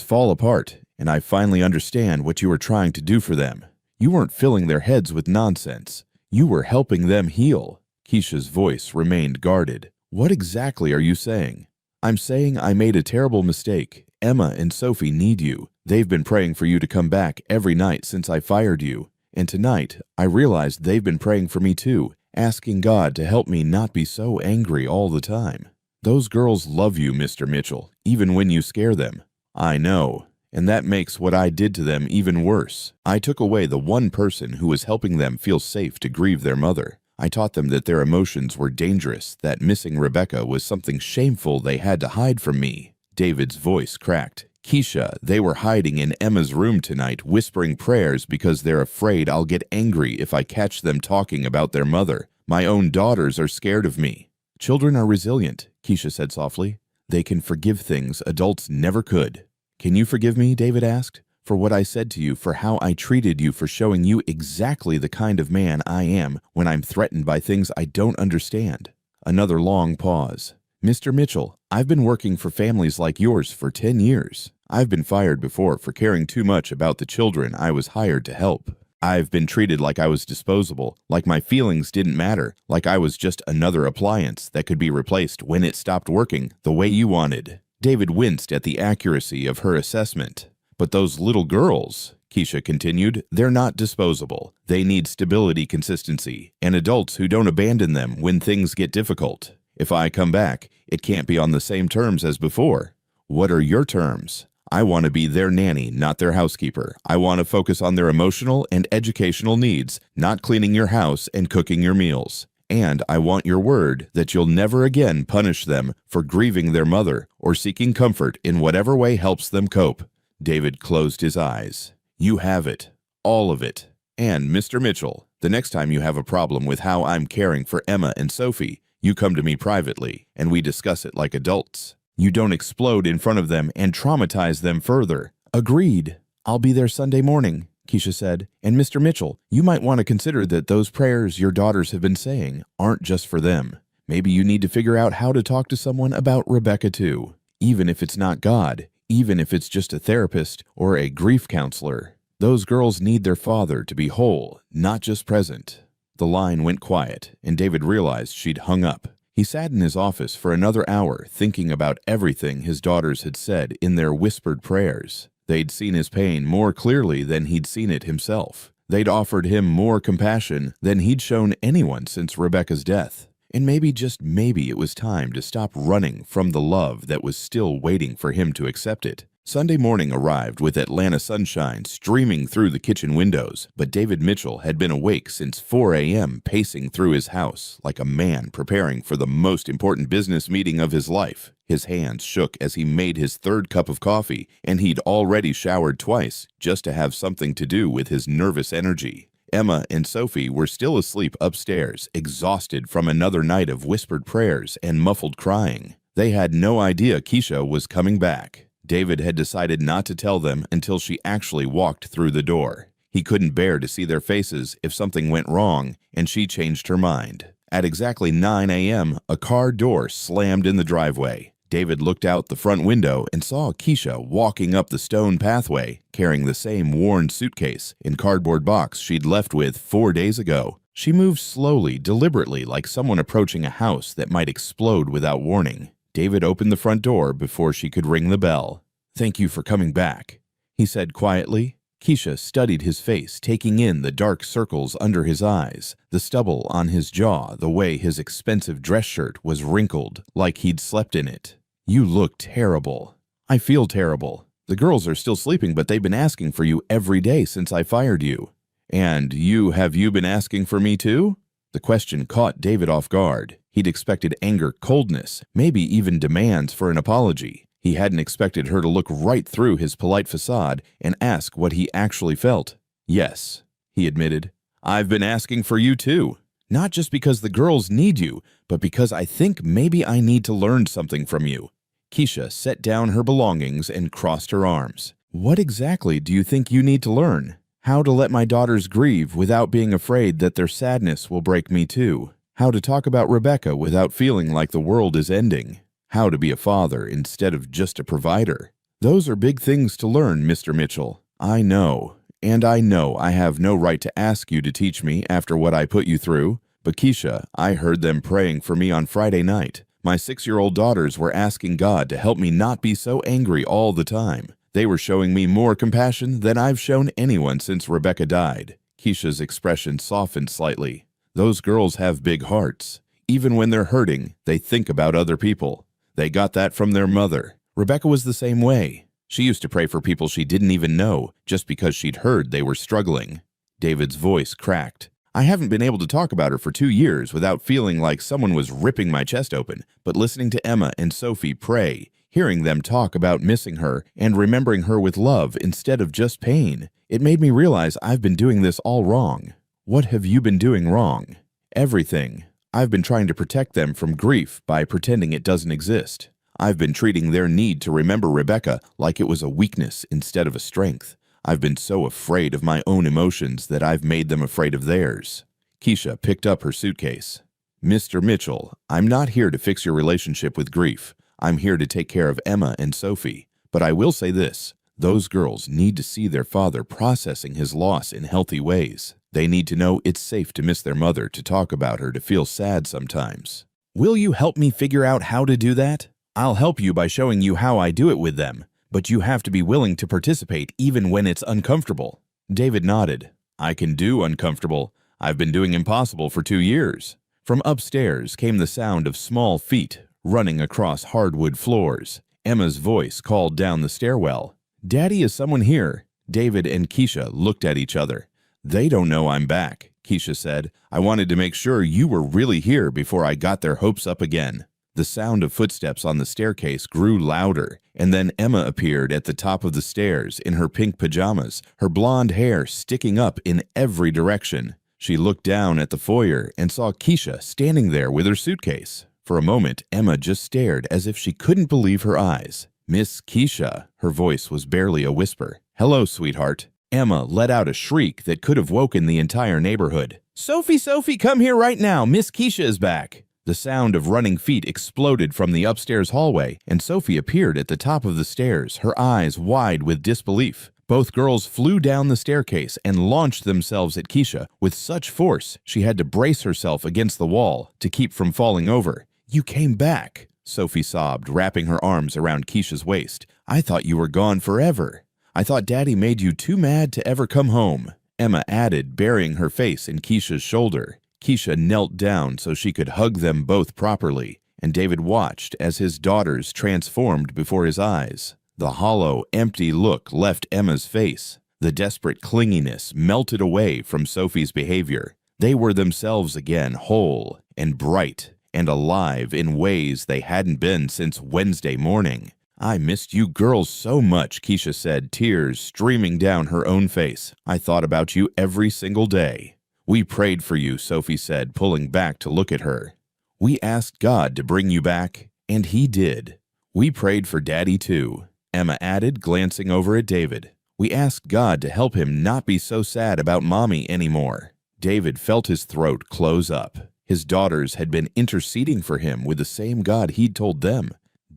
fall apart, and I finally understand what you were trying to do for them. You weren't filling their heads with nonsense. You were helping them heal." Keisha's voice remained guarded. "What exactly are you saying?" "I'm saying I made a terrible mistake. Emma and Sophie need you. They've been praying for you to come back every night since I fired you. And tonight, I realized they've been praying for me too, asking God to help me not be so angry all the time. Those girls love you, Mr. Mitchell, even when you scare them." "I know. And that makes what I did to them even worse. I took away the one person who was helping them feel safe to grieve their mother. I taught them that their emotions were dangerous, that missing Rebecca was something shameful they had to hide from me." David's voice cracked. "Keisha, they were hiding in Emma's room tonight, whispering prayers because they're afraid I'll get angry if I catch them talking about their mother. My own daughters are scared of me." "Children are resilient," Keisha said softly. "They can forgive things adults never could." "Can you forgive me?" David asked. "For what I said to you, for how I treated you, for showing you exactly the kind of man I am when I'm threatened by things I don't understand." Another long pause. "Mr. Mitchell, I've been working for families like yours for 10 years. I've been fired before for caring too much about the children I was hired to help. I've been treated like I was disposable, like my feelings didn't matter, like I was just another appliance that could be replaced when it stopped working the way you wanted." David winced at the accuracy of her assessment. "But those little girls," Keisha continued, "they're not disposable. They need stability, consistency, and adults who don't abandon them when things get difficult. If I come back, it can't be on the same terms as before." "What are your terms?" "I want to be their nanny, not their housekeeper. I want to focus on their emotional and educational needs, not cleaning your house and cooking your meals. And I want your word that you'll never again punish them for grieving their mother or seeking comfort in whatever way helps them cope." David closed his eyes. "You have it. All of it. And, Mr. Mitchell, the next time you have a problem with how I'm caring for Emma and Sophie, you come to me privately, and we discuss it like adults. You don't explode in front of them and traumatize them further." "Agreed. I'll be there Sunday morning," Keisha said. "And Mr. Mitchell, you might want to consider that those prayers your daughters have been saying aren't just for them. Maybe you need to figure out how to talk to someone about Rebecca too, even if it's not God, even if it's just a therapist or a grief counselor. Those girls need their father to be whole, not just present." The line went quiet, and David realized she'd hung up. He sat in his office for another hour thinking about everything his daughters had said in their whispered prayers. They'd seen his pain more clearly than he'd seen it himself. They'd offered him more compassion than he'd shown anyone since Rebecca's death. And maybe, just maybe, it was time to stop running from the love that was still waiting for him to accept it. Sunday morning arrived with Atlanta sunshine streaming through the kitchen windows, but David Mitchell had been awake since 4 a.m. pacing through his house like a man preparing for the most important business meeting of his life. His hands shook as he made his 3rd cup of coffee, and he'd already showered twice just to have something to do with his nervous energy. Emma and Sophie were still asleep upstairs, exhausted from another night of whispered prayers and muffled crying. They had no idea Keisha was coming back. David had decided not to tell them until she actually walked through the door. He couldn't bear to see their faces if something went wrong, and she changed her mind. At exactly 9 a.m., a car door slammed in the driveway. David looked out the front window and saw Keisha walking up the stone pathway, carrying the same worn suitcase and cardboard box she'd left with 4 days ago. She moved slowly, deliberately, like someone approaching a house that might explode without warning. David opened the front door before she could ring the bell. "Thank you for coming back," he said quietly. Keisha studied his face, taking in the dark circles under his eyes, the stubble on his jaw, the way his expensive dress shirt was wrinkled, like he'd slept in it. "You look terrible." "I feel terrible." The girls are still sleeping, but they've been asking for you every day since I fired you." "And have you been asking for me too?" The question caught David off guard. He'd expected anger, coldness, maybe even demands for an apology. He hadn't expected her to look right through his polite facade and ask what he actually felt. "Yes," he admitted. "I've been asking for you too. Not just because the girls need you, but because I think maybe I need to learn something from you." Keisha set down her belongings and crossed her arms. "What exactly do you think you need to learn? How to let my daughters grieve without being afraid that their sadness will break me too. How to talk about Rebecca without feeling like the world is ending. How to be a father instead of just a provider. Those are big things to learn, Mr. Mitchell. I know, and I know I have no right to ask you to teach me after what I put you through. But Keisha, I heard them praying for me on Friday night. My 6-year-old daughters were asking God to help me not be so angry all the time. They were showing me more compassion than I've shown anyone since Rebecca died." Keisha's expression softened slightly. "Those girls have big hearts. Even when they're hurting, they think about other people. They got that from their mother. Rebecca was the same way. She used to pray for people she didn't even know just because she'd heard they were struggling." David's voice cracked. "I haven't been able to talk about her for 2 years without feeling like someone was ripping my chest open, but listening to Emma and Sophie pray, hearing them talk about missing her and remembering her with love instead of just pain, it made me realize I've been doing this all wrong." "What have you been doing wrong?" "Everything. I've been trying to protect them from grief by pretending it doesn't exist. I've been treating their need to remember Rebecca like it was a weakness instead of a strength. I've been so afraid of my own emotions that I've made them afraid of theirs." Keisha picked up her suitcase. "Mr. Mitchell, I'm not here to fix your relationship with grief. I'm here to take care of Emma and Sophie. But I will say this, those girls need to see their father processing his loss in healthy ways. They need to know it's safe to miss their mother, to talk about her, to feel sad sometimes. Will you help me figure out how to do that? I'll help you by showing you how I do it with them. But you have to be willing to participate even when it's uncomfortable." David nodded. "I can do uncomfortable. I've been doing impossible for 2 years." From upstairs came the sound of small feet running across hardwood floors. Emma's voice called down the stairwell. "Daddy, is someone here?" David and Keisha looked at each other. "They don't know I'm back," Keisha said. "I wanted to make sure you were really here before I got their hopes up again." The sound of footsteps on the staircase grew louder, and then Emma appeared at the top of the stairs in her pink pajamas, her blonde hair sticking up in every direction. She looked down at the foyer and saw Keisha standing there with her suitcase. For a moment, Emma just stared as if she couldn't believe her eyes. "Miss Keisha," her voice was barely a whisper. "Hello, sweetheart." Emma let out a shriek that could have woken the entire neighborhood. "Sophie, Sophie, come here right now. Miss Keisha is back." The sound of running feet exploded from the upstairs hallway, and Sophie appeared at the top of the stairs, her eyes wide with disbelief. Both girls flew down the staircase and launched themselves at Keisha with such force she had to brace herself against the wall to keep from falling over. "You came back," Sophie sobbed, wrapping her arms around Keisha's waist. "I thought you were gone forever. I thought Daddy made you too mad to ever come home," Emma added, burying her face in Keisha's shoulder. Keisha knelt down so she could hug them both properly, and David watched as his daughters transformed before his eyes. The hollow, empty look left Emma's face. The desperate clinginess melted away from Sophie's behavior. They were themselves again, whole and bright and alive in ways they hadn't been since Wednesday morning. "I missed you girls so much," Keisha said, tears streaming down her own face. "I thought about you every single day." "We prayed for you," Sophie said, pulling back to look at her. "We asked God to bring you back, and He did. We prayed for Daddy too," Emma added, glancing over at David. "We asked God to help him not be so sad about Mommy anymore." David felt his throat close up. His daughters had been interceding for him with the same God he'd told them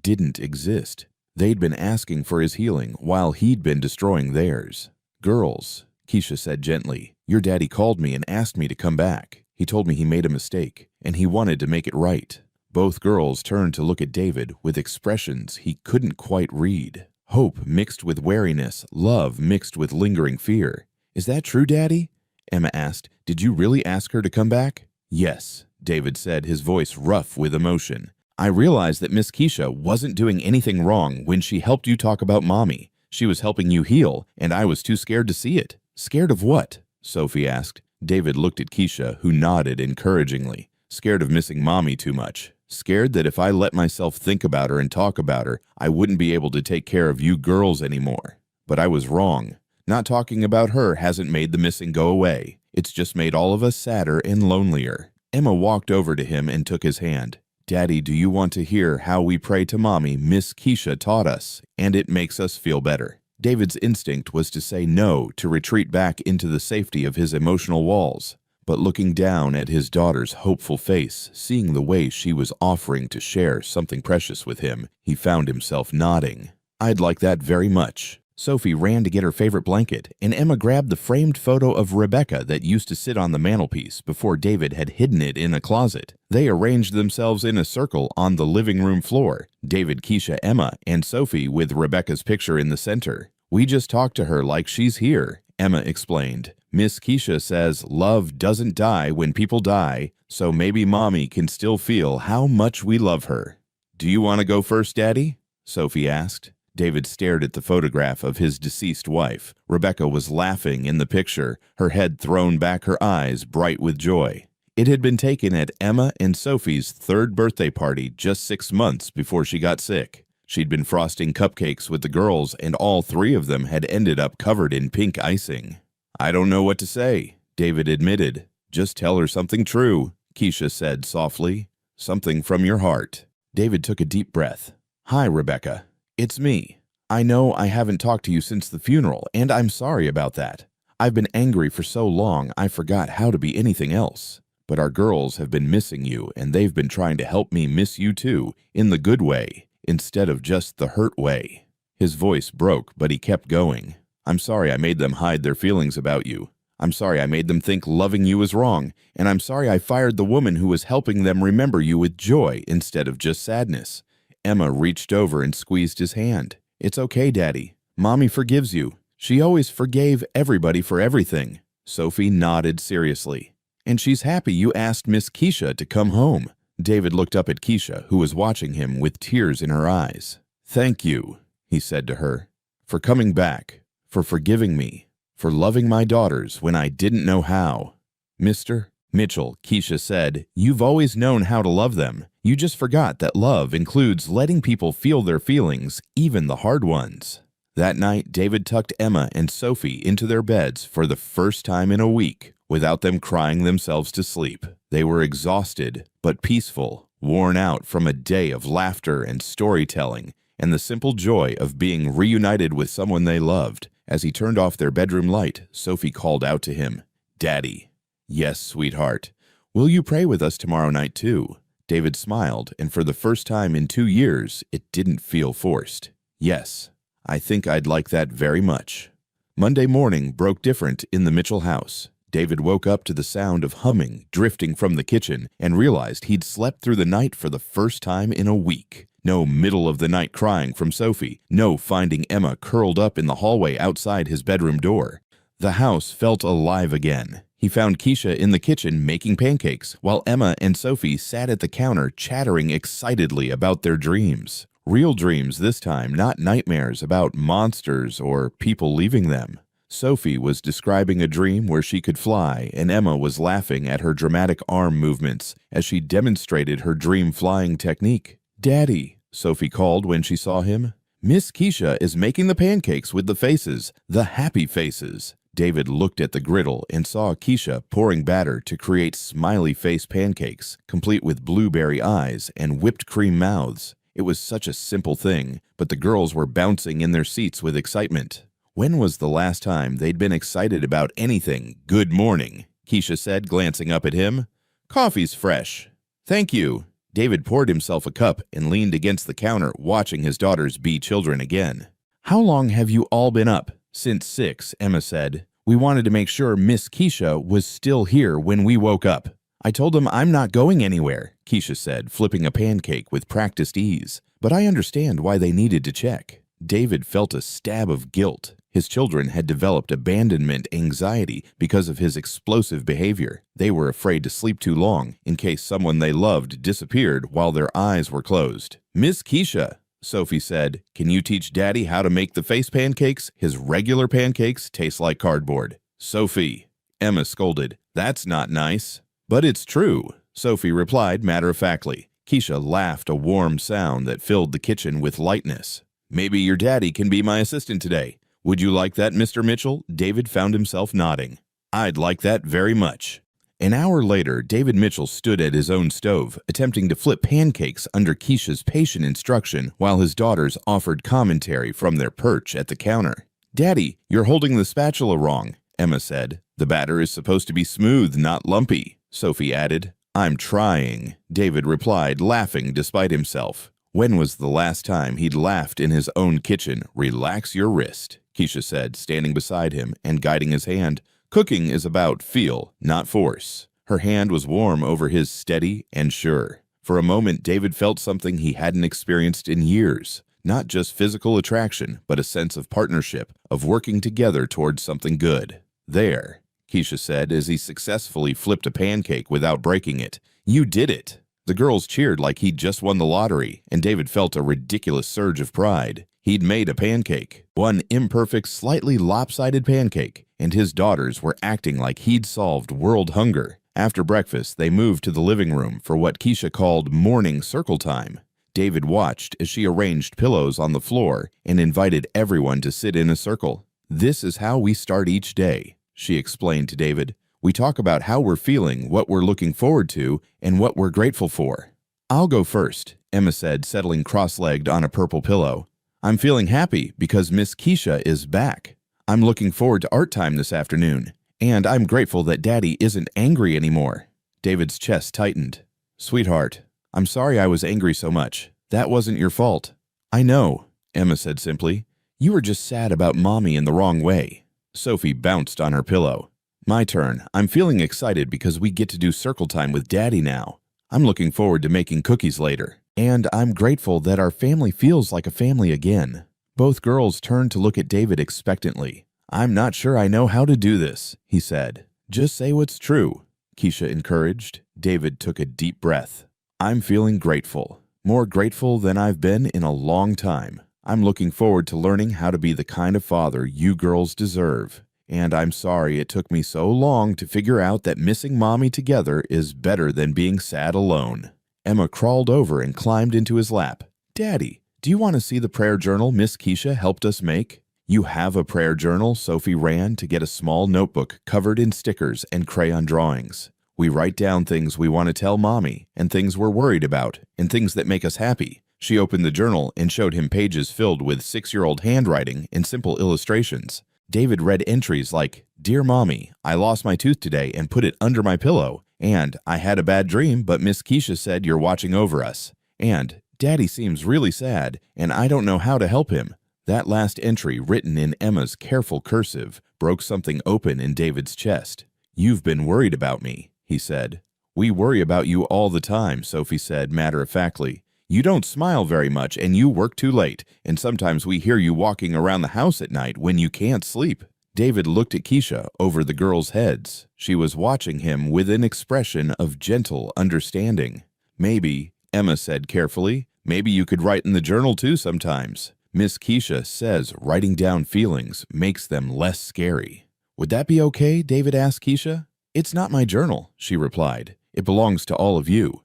didn't exist. They'd been asking for his healing while he'd been destroying theirs. "Girls," Keisha said gently, "your daddy called me and asked me to come back. He told me he made a mistake, and he wanted to make it right." Both girls turned to look at David with expressions he couldn't quite read. Hope mixed with wariness, love mixed with lingering fear. "Is that true, Daddy?" Emma asked. "Did you really ask her to come back?" "Yes," David said, his voice rough with emotion. "I realized that Miss Keisha wasn't doing anything wrong when she helped you talk about Mommy. She was helping you heal, and I was too scared to see it." "Scared of what?" Sophie asked. David looked at Keisha, who nodded encouragingly. "Scared of missing Mommy too much. Scared that if I let myself think about her and talk about her, I wouldn't be able to take care of you girls anymore. But I was wrong. Not talking about her hasn't made the missing go away. It's just made all of us sadder and lonelier." Emma walked over to him and took his hand. "Daddy, do you want to hear how we pray to Mommy Miss Keisha taught us, and it makes us feel better?" David's instinct was to say no, to retreat back into the safety of his emotional walls. But looking down at his daughter's hopeful face, seeing the way she was offering to share something precious with him, he found himself nodding. "I'd like that very much." Sophie ran to get her favorite blanket, and Emma grabbed the framed photo of Rebecca that used to sit on the mantelpiece before David had hidden it in a closet. They arranged themselves in a circle on the living room floor, David, Keisha, Emma, and Sophie with Rebecca's picture in the center. "We just talked to her like she's here," Emma explained. "Miss Keisha says love doesn't die when people die, so maybe Mommy can still feel how much we love her." "Do you want to go first, Daddy?" Sophie asked. David stared at the photograph of his deceased wife. Rebecca was laughing in the picture, her head thrown back, her eyes bright with joy. It had been taken at Emma and Sophie's third birthday party just 6 months before she got sick. She'd been frosting cupcakes with the girls, and all 3 of them had ended up covered in pink icing. "I don't know what to say," David admitted. "Just tell her something true," Keisha said softly. "Something from your heart." David took a deep breath. "Hi, Rebecca. It's me. I know I haven't talked to you since the funeral, and I'm sorry about that. I've been angry for so long I forgot how to be anything else. But our girls have been missing you, and they've been trying to help me miss you too, in the good way, instead of just the hurt way." His voice broke, but he kept going. "I'm sorry I made them hide their feelings about you. I'm sorry I made them think loving you was wrong, and I'm sorry I fired the woman who was helping them remember you with joy instead of just sadness." Emma reached over and squeezed his hand. "It's okay, Daddy. Mommy forgives you. She always forgave everybody for everything." Sophie nodded seriously. "And she's happy you asked Miss Keisha to come home." David looked up at Keisha, who was watching him with tears in her eyes. "Thank you," he said to her, "for coming back, for forgiving me, for loving my daughters when I didn't know how." "Mr. Mitchell," Keisha said, "you've always known how to love them. You just forgot that love includes letting people feel their feelings, even the hard ones." That night, David tucked Emma and Sophie into their beds for the first time in a week, without them crying themselves to sleep. They were exhausted, but peaceful, worn out from a day of laughter and storytelling, and the simple joy of being reunited with someone they loved. As he turned off their bedroom light, Sophie called out to him, "Daddy." "Yes, sweetheart. Will you pray with us tomorrow night too?" David smiled, and for the first time in 2 years, it didn't feel forced. "Yes, I think I'd like that very much." Monday morning broke different in the Mitchell house. David woke up to the sound of humming drifting from the kitchen and realized he'd slept through the night for the first time in a week. No middle-of-the-night crying from Sophie, no finding Emma curled up in the hallway outside his bedroom door. The house felt alive again. He found Keisha in the kitchen making pancakes, while Emma and Sophie sat at the counter chattering excitedly about their dreams. Real dreams this time, not nightmares about monsters or people leaving them. Sophie was describing a dream where she could fly, and Emma was laughing at her dramatic arm movements as she demonstrated her dream flying technique. "Daddy," Sophie called when she saw him. "Miss Keisha is making the pancakes with the faces, the happy faces." David looked at the griddle and saw Keisha pouring batter to create smiley face pancakes, complete with blueberry eyes and whipped cream mouths. It was such a simple thing, but the girls were bouncing in their seats with excitement. When was the last time they'd been excited about anything? "Good morning," Keisha said, glancing up at him. "Coffee's fresh." "Thank you." David poured himself a cup and leaned against the counter, watching his daughters be children again. "How long have you all been up?" "Since 6, Emma said. "We wanted to make sure Miss Keisha was still here when we woke up." "I told them I'm not going anywhere," Keisha said, flipping a pancake with practiced ease. "But I understand why they needed to check." David felt a stab of guilt. His children had developed abandonment anxiety because of his explosive behavior. They were afraid to sleep too long in case someone they loved disappeared while their eyes were closed. "Miss Keisha," Sophie said. Can you teach Daddy how to make the face pancakes? His regular pancakes taste like cardboard. Sophie, Emma scolded. That's not nice. But it's true, Sophie replied matter-of-factly. Keisha laughed, a warm sound that filled the kitchen with lightness. Maybe your daddy can be my assistant today. Would you like that, Mr. Mitchell? David found himself nodding. I'd like that very much. An hour later, David Mitchell stood at his own stove, attempting to flip pancakes under Keisha's patient instruction while his daughters offered commentary from their perch at the counter. Daddy, you're holding the spatula wrong, Emma said. The batter is supposed to be smooth, not lumpy, Sophie added. I'm trying, David replied, laughing despite himself. When was the last time he'd laughed in his own kitchen? Relax your wrist, Keisha said, standing beside him and guiding his hand. Cooking is about feel, not force. Her hand was warm over his, steady and sure. For a moment, David felt something he hadn't experienced in years. Not just physical attraction, but a sense of partnership, of working together towards something good. There, Keisha said as he successfully flipped a pancake without breaking it. You did it! The girls cheered like he'd just won the lottery, and David felt a ridiculous surge of pride. He'd made a pancake, one imperfect, slightly lopsided pancake, and his daughters were acting like he'd solved world hunger. After breakfast, they moved to the living room for what Keisha called morning circle time. David watched as she arranged pillows on the floor and invited everyone to sit in a circle. This is how we start each day, she explained to David. We talk about how we're feeling, what we're looking forward to, and what we're grateful for. I'll go first, Emma said, settling cross-legged on a purple pillow. I'm feeling happy because Miss Keisha is back. I'm looking forward to art time this afternoon, and I'm grateful that Daddy isn't angry anymore. David's chest tightened. Sweetheart, I'm sorry I was angry so much. That wasn't your fault. I know, Emma said simply. You were just sad about Mommy in the wrong way. Sophie bounced on her pillow. My turn. I'm feeling excited because we get to do circle time with Daddy now. I'm looking forward to making cookies later. And I'm grateful that our family feels like a family again. Both girls turned to look at David expectantly. I'm not sure I know how to do this, he said. Just say what's true, Keisha encouraged. David took a deep breath. I'm feeling grateful. More grateful than I've been in a long time. I'm looking forward to learning how to be the kind of father you girls deserve. And I'm sorry it took me so long to figure out that missing Mommy together is better than being sad alone. Emma crawled over and climbed into his lap. Daddy, do you want to see the prayer journal Miss Keisha helped us make? You have a prayer journal, Sophie ran to get a small notebook covered in stickers and crayon drawings. We write down things we want to tell Mommy, and things we're worried about, and things that make us happy. She opened the journal and showed him pages filled with 6-year-old handwriting and simple illustrations. David read entries like, Dear Mommy, I lost my tooth today and put it under my pillow. And I had a bad dream, but Miss Keisha said you're watching over us. And Daddy seems really sad, and I don't know how to help him. That last entry, written in Emma's careful cursive, broke something open in David's chest. You've been worried about me, he said. We worry about you all the time, Sophie said matter-of-factly. You don't smile very much, and you work too late, and sometimes we hear you walking around the house at night when you can't sleep. David looked at Keisha over the girls' heads. She was watching him with an expression of gentle understanding. Maybe, Emma said carefully, maybe you could write in the journal too sometimes. Miss Keisha says writing down feelings makes them less scary. Would that be okay? David asked Keisha. It's not my journal, she replied. It belongs to all of you.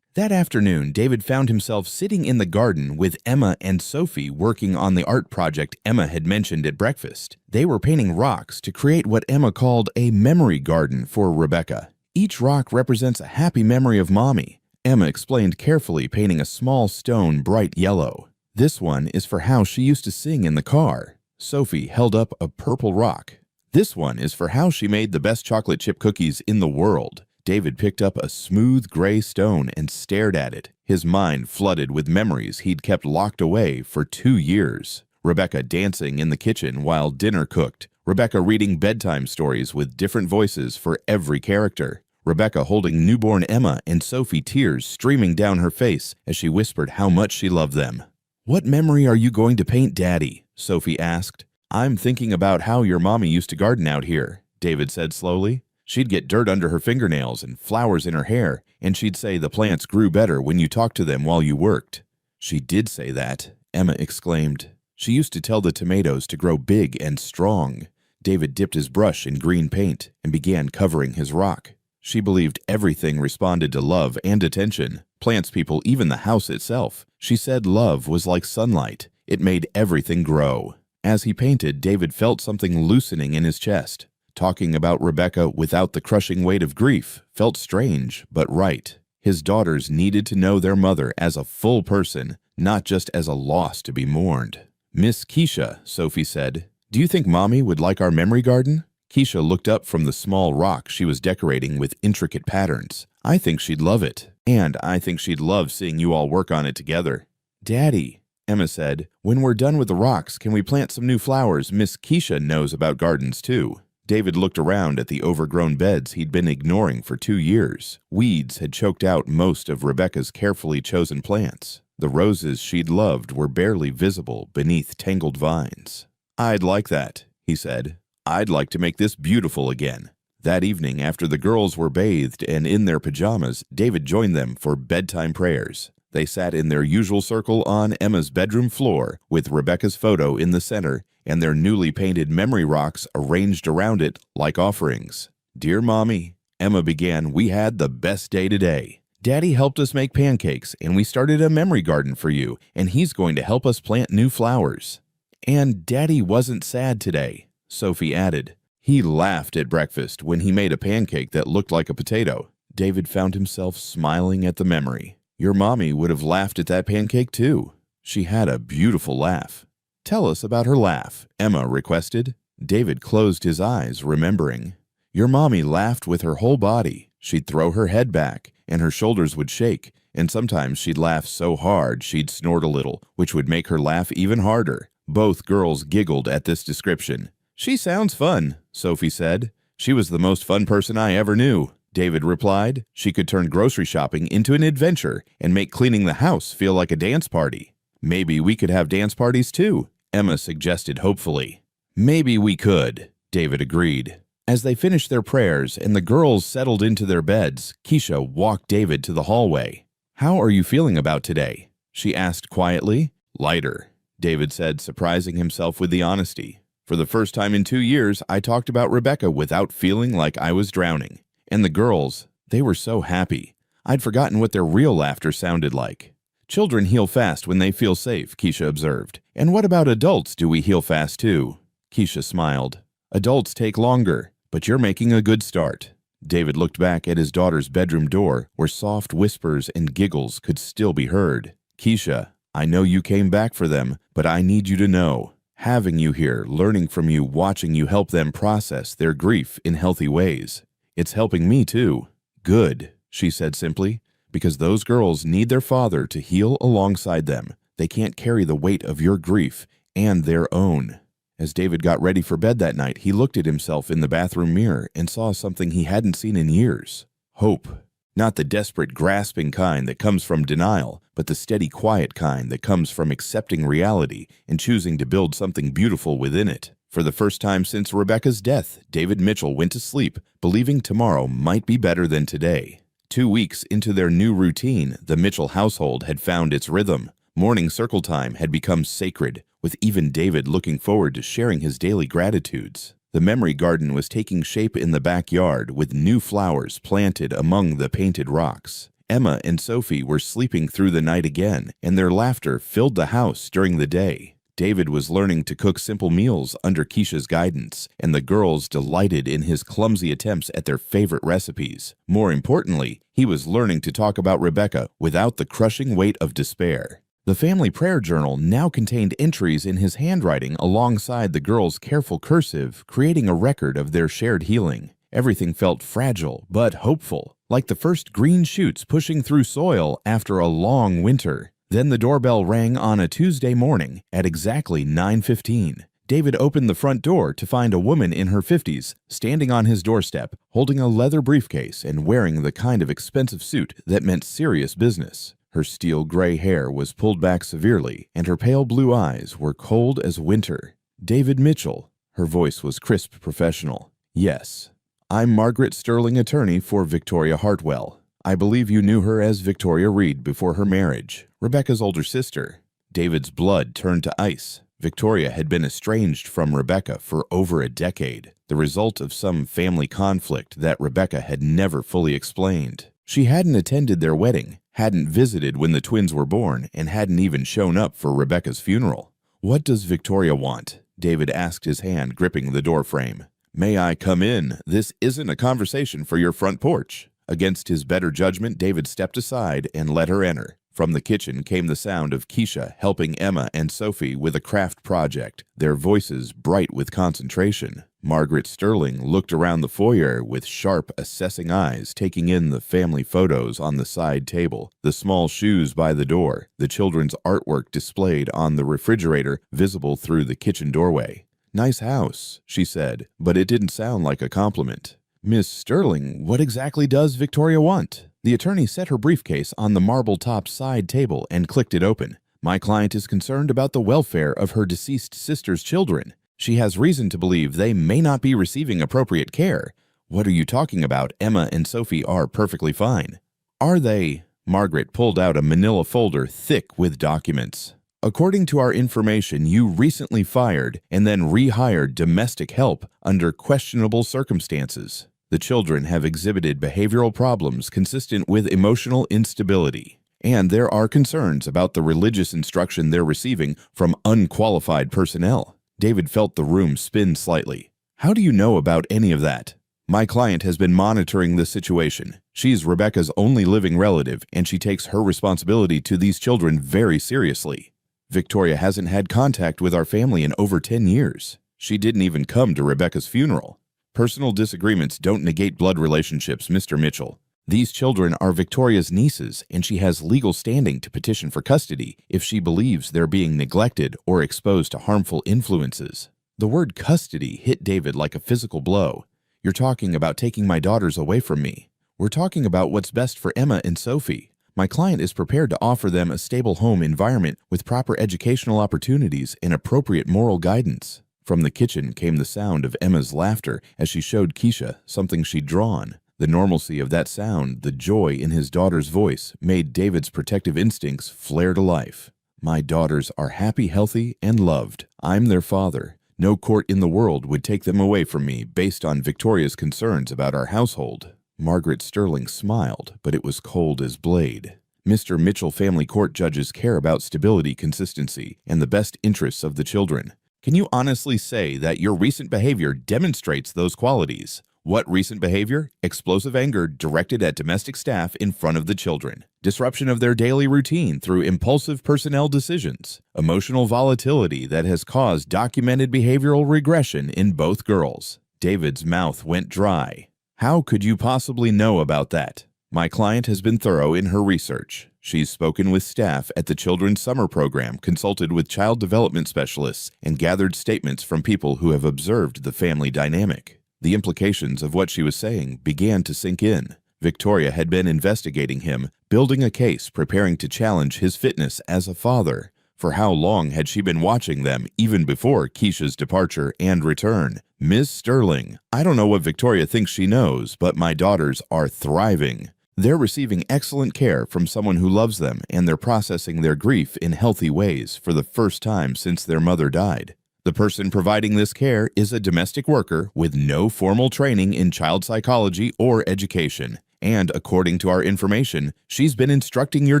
That afternoon, David found himself sitting in the garden with Emma and Sophie working on the art project Emma had mentioned at breakfast. They were painting rocks to create what Emma called a memory garden for Rebecca. Each rock represents a happy memory of Mommy. Emma explained carefully, painting a small stone bright yellow. This one is for how she used to sing in the car. Sophie held up a purple rock. This one is for how she made the best chocolate chip cookies in the world. David picked up a smooth gray stone and stared at it, his mind flooded with memories he'd kept locked away for 2 years. Rebecca dancing in the kitchen while dinner cooked. Rebecca reading bedtime stories with different voices for every character. Rebecca holding newborn Emma and Sophie, tears streaming down her face as she whispered how much she loved them. What memory are you going to paint, Daddy? Sophie asked. I'm thinking about how your Mommy used to garden out here, David said slowly. She'd get dirt under her fingernails and flowers in her hair, and she'd say the plants grew better when you talked to them while you worked. "She did say that," Emma exclaimed. "She used to tell the tomatoes to grow big and strong." David dipped his brush in green paint and began covering his rock. She believed everything responded to love and attention. Plants, people, even the house itself. She said love was like sunlight. It made everything grow. As he painted, David felt something loosening in his chest. Talking about Rebecca without the crushing weight of grief felt strange, but right. His daughters needed to know their mother as a full person, not just as a loss to be mourned. "Miss Keisha," Sophie said, "do you think Mommy would like our memory garden?" Keisha looked up from the small rock she was decorating with intricate patterns. "I think she'd love it, and I think she'd love seeing you all work on it together." "Daddy," Emma said, "when we're done with the rocks, can we plant some new flowers? Miss Keisha knows about gardens too." David looked around at the overgrown beds he'd been ignoring for 2 years. Weeds had choked out most of Rebecca's carefully chosen plants. The roses she'd loved were barely visible beneath tangled vines. "I'd like that," he said. "I'd like to make this beautiful again." That evening, after the girls were bathed and in their pajamas, David joined them for bedtime prayers. They sat in their usual circle on Emma's bedroom floor, with Rebecca's photo in the center and their newly painted memory rocks arranged around it like offerings. "Dear Mommy," Emma began, "we had the best day today. Daddy helped us make pancakes, and we started a memory garden for you, and he's going to help us plant new flowers." "And Daddy wasn't sad today," Sophie added. "He laughed at breakfast when he made a pancake that looked like a potato." David found himself smiling at the memory. "Your mommy would have laughed at that pancake too. She had a beautiful laugh." "Tell us about her laugh," Emma requested. David closed his eyes, remembering. "Your mommy laughed with her whole body. She'd throw her head back, and her shoulders would shake, and sometimes she'd laugh so hard she'd snort a little, which would make her laugh even harder." Both girls giggled at this description. "She sounds fun," Sophie said. "She was the most fun person I ever knew," David replied. "She could turn grocery shopping into an adventure and make cleaning the house feel like a dance party." "Maybe we could have dance parties too," Emma suggested hopefully. "Maybe we could," David agreed. As they finished their prayers and the girls settled into their beds, Keisha walked David to the hallway. "How are you feeling about today?" she asked quietly. "Lighter," David said, surprising himself with the honesty. "For the first time in 2 years, I talked about Rebecca without feeling like I was drowning. And the girls, they were so happy. I'd forgotten what their real laughter sounded like." "Children heal fast when they feel safe," Keisha observed. "And what about adults? Do we heal fast too?" Keisha smiled. "Adults take longer, but you're making a good start." David looked back at his daughter's bedroom door, where soft whispers and giggles could still be heard. "Keisha, I know you came back for them, but I need you to know. Having you here, learning from you, watching you help them process their grief in healthy ways. It's helping me too." "Good," she said simply, "because those girls need their father to heal alongside them. They can't carry the weight of your grief and their own." As David got ready for bed that night, he looked at himself in the bathroom mirror and saw something he hadn't seen in years. Hope. Not the desperate, grasping kind that comes from denial, but the steady, quiet kind that comes from accepting reality and choosing to build something beautiful within it. For the first time since Rebecca's death, David Mitchell went to sleep, believing tomorrow might be better than today. 2 weeks into their new routine, the Mitchell household had found its rhythm. Morning circle time had become sacred, with even David looking forward to sharing his daily gratitudes. The memory garden was taking shape in the backyard, with new flowers planted among the painted rocks. Emma and Sophie were sleeping through the night again, and their laughter filled the house during the day. David was learning to cook simple meals under Keisha's guidance, and the girls delighted in his clumsy attempts at their favorite recipes. More importantly, he was learning to talk about Rebecca without the crushing weight of despair. The family prayer journal now contained entries in his handwriting alongside the girls' careful cursive, creating a record of their shared healing. Everything felt fragile but hopeful, like the first green shoots pushing through soil after a long winter. Then the doorbell rang on a Tuesday morning at exactly 9:15. David opened the front door to find a woman in her 50s standing on his doorstep, holding a leather briefcase and wearing the kind of expensive suit that meant serious business. Her steel gray hair was pulled back severely, and her pale blue eyes were cold as winter. "David Mitchell." Her voice was crisp professional. "Yes. I'm Margaret Sterling, attorney for Victoria Hartwell. I believe you knew her as Victoria Reed before her marriage, Rebecca's older sister. David's blood turned to ice. Victoria had been estranged from Rebecca for over a decade, the result of some family conflict that Rebecca had never fully explained. She hadn't attended their wedding, hadn't visited when the twins were born, and hadn't even shown up for Rebecca's funeral. "What does Victoria want?" David asked, his hand gripping the doorframe. "May I come in? This isn't a conversation for your front porch." Against his better judgment, David stepped aside and let her enter. From the kitchen came the sound of Keisha helping Emma and Sophie with a craft project, their voices bright with concentration. Margaret Sterling looked around the foyer with sharp, assessing eyes, taking in the family photos on the side table, the small shoes by the door, the children's artwork displayed on the refrigerator visible through the kitchen doorway. "Nice house," she said, but it didn't sound like a compliment. "Miss Sterling, what exactly does Victoria want?" The attorney set her briefcase on the marble-topped side table and clicked it open. "My client is concerned about the welfare of her deceased sister's children. She has reason to believe they may not be receiving appropriate care." "What are you talking about? Emma and Sophie are perfectly fine." "Are they?" Margaret pulled out a manila folder thick with documents. "According to our information, you recently fired and then rehired domestic help under questionable circumstances. The children have exhibited behavioral problems consistent with emotional instability, and there are concerns about the religious instruction they're receiving from unqualified personnel." David felt the room spin slightly. "How do you know about any of that?" "My client has been monitoring the situation. She's Rebecca's only living relative, and she takes her responsibility to these children very seriously. Victoria hasn't had contact with our family in over 10 years. She didn't even come to Rebecca's funeral." "Personal disagreements don't negate blood relationships, Mr. Mitchell. These children are Victoria's nieces, and she has legal standing to petition for custody if she believes they're being neglected or exposed to harmful influences." The word custody hit David like a physical blow. "You're talking about taking my daughters away from me. We're talking about what's best for Emma and Sophie. My client is prepared to offer them a stable home environment with proper educational opportunities and appropriate moral guidance." From the kitchen came the sound of Emma's laughter as she showed Keisha something she'd drawn. The normalcy of that sound, the joy in his daughter's voice, made David's protective instincts flare to life. "My daughters are happy, healthy, and loved. I'm their father. No court in the world would take them away from me based on Victoria's concerns about our household." Margaret Sterling smiled, but it was cold as blade. "Mr. Mitchell family court judges care about stability, consistency, and the best interests of the children. Can you honestly say that your recent behavior demonstrates those qualities?" "What recent behavior?" "Explosive anger directed at domestic staff in front of the children. Disruption of their daily routine through impulsive personnel decisions. Emotional volatility that has caused documented behavioral regression in both girls." David's mouth went dry. "How could you possibly know about that?" "My client has been thorough in her research. She's spoken with staff at the children's summer program, consulted with child development specialists, and gathered statements from people who have observed the family dynamic." The implications of what she was saying began to sink in. Victoria had been investigating him, building a case, preparing to challenge his fitness as a father. For how long had she been watching them, even before Keisha's departure and return? "Miss Sterling, I don't know what Victoria thinks she knows, but my daughters are thriving. They're receiving excellent care from someone who loves them, and they're processing their grief in healthy ways for the first time since their mother died. The person providing this care is a domestic worker with no formal training in child psychology or education. And according to our information, she's been instructing your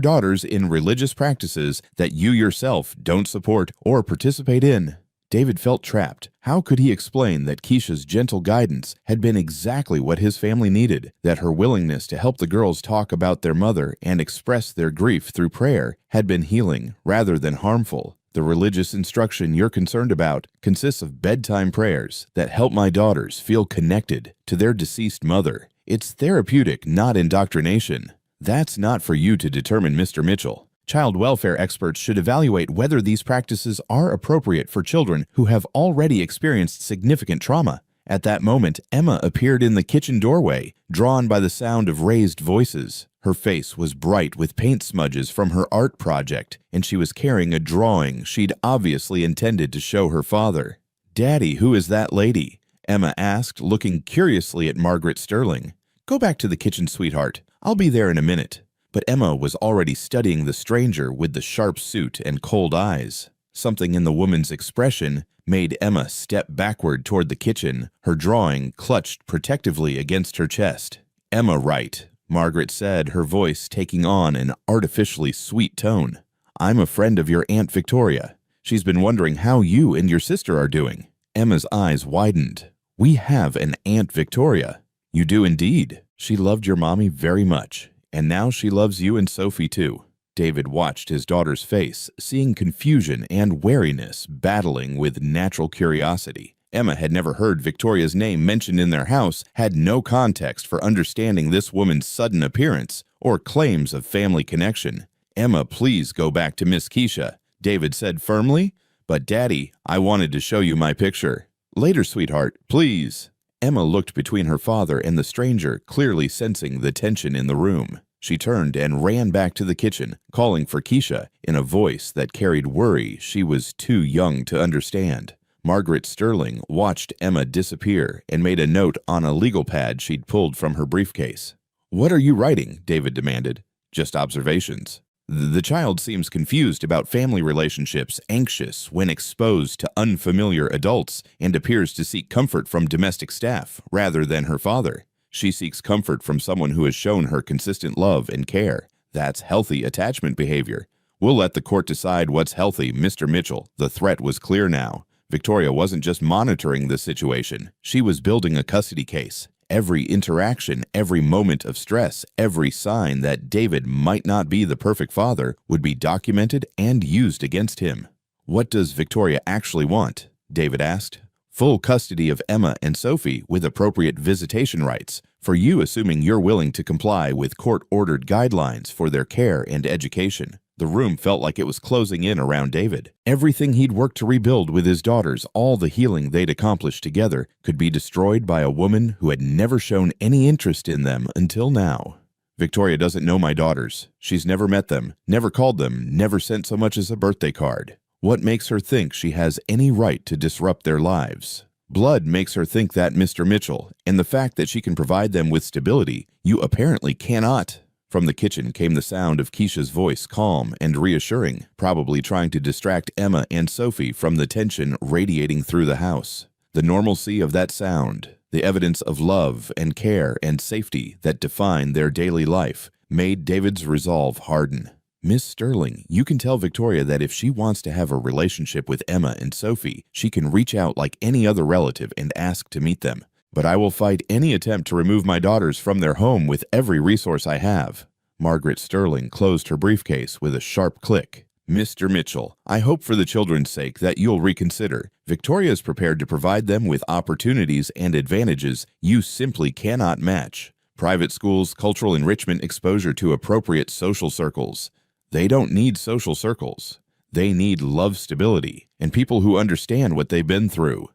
daughters in religious practices that you yourself don't support or participate in." David felt trapped. How could he explain that Keisha's gentle guidance had been exactly what his family needed, that her willingness to help the girls talk about their mother and express their grief through prayer had been healing rather than harmful? "The religious instruction you're concerned about consists of bedtime prayers that help my daughters feel connected to their deceased mother. It's therapeutic, not indoctrination." "That's not for you to determine, Mr. Mitchell. Child welfare experts should evaluate whether these practices are appropriate for children who have already experienced significant trauma." At that moment, Emma appeared in the kitchen doorway, drawn by the sound of raised voices. Her face was bright with paint smudges from her art project, and she was carrying a drawing she'd obviously intended to show her father. "Daddy, who is that lady?" Emma asked, looking curiously at Margaret Sterling. "Go back to the kitchen, sweetheart. "I'll be there in a minute." But Emma was already studying the stranger with the sharp suit and cold eyes. Something in the woman's expression made Emma step backward toward the kitchen, her drawing clutched protectively against her chest. "Emma, right," Margaret said, her voice taking on an artificially sweet tone. "I'm a friend of your Aunt Victoria. She's been wondering how you and your sister are doing." Emma's eyes widened. "We have an Aunt Victoria." "You do indeed. She loved your mommy very much. And now she loves you and Sophie too." David watched his daughter's face, seeing confusion and wariness battling with natural curiosity. Emma had never heard Victoria's name mentioned in their house, had no context for understanding this woman's sudden appearance or claims of family connection. "Emma, please go back to Miss Keisha," David said firmly. "But Daddy, I wanted to show you my picture." "Later, sweetheart, please." Emma looked between her father and the stranger, clearly sensing the tension in the room. She turned and ran back to the kitchen, calling for Keisha in a voice that carried worry she was too young to understand. Margaret Sterling watched Emma disappear and made a note on a legal pad she'd pulled from her briefcase. "What are you writing?" David demanded. "Just observations." The child seems confused about family relationships, anxious when exposed to unfamiliar adults, and appears to seek comfort from domestic staff rather than her father. She seeks comfort from someone who has shown her consistent love and care. That's healthy attachment behavior. "We'll let the court decide what's healthy, Mr. Mitchell." The threat was clear now. Victoria wasn't just monitoring the situation. She was building a custody case. Every interaction, every moment of stress, every sign that David might not be the perfect father would be documented and used against him. "What does Victoria actually want?" David asked. "Full custody of Emma and Sophie with appropriate visitation rights, for you assuming you're willing to comply with court-ordered guidelines for their care and education." The room felt like it was closing in around David. Everything he'd worked to rebuild with his daughters, all the healing they'd accomplished together, could be destroyed by a woman who had never shown any interest in them until now. "Victoria doesn't know my daughters. She's never met them, never called them, never sent so much as a birthday card. What makes her think she has any right to disrupt their lives?" "Blood makes her think that, Mr. Mitchell, and the fact that she can provide them with stability, you apparently cannot." From the kitchen came the sound of Keisha's voice, calm and reassuring, probably trying to distract Emma and Sophie from the tension radiating through the house. The normalcy of that sound, the evidence of love and care and safety that defined their daily life, made David's resolve harden. "Miss Sterling, you can tell Victoria that if she wants to have a relationship with Emma and Sophie, she can reach out like any other relative and ask to meet them. But I will fight any attempt to remove my daughters from their home with every resource I have." Margaret Sterling closed her briefcase with a sharp click. "Mr. Mitchell, I hope for the children's sake that you'll reconsider. Victoria is prepared to provide them with opportunities and advantages you simply cannot match. Private schools, cultural enrichment, exposure to appropriate social circles. They don't need social circles. They need love stability and people who understand what they've been through.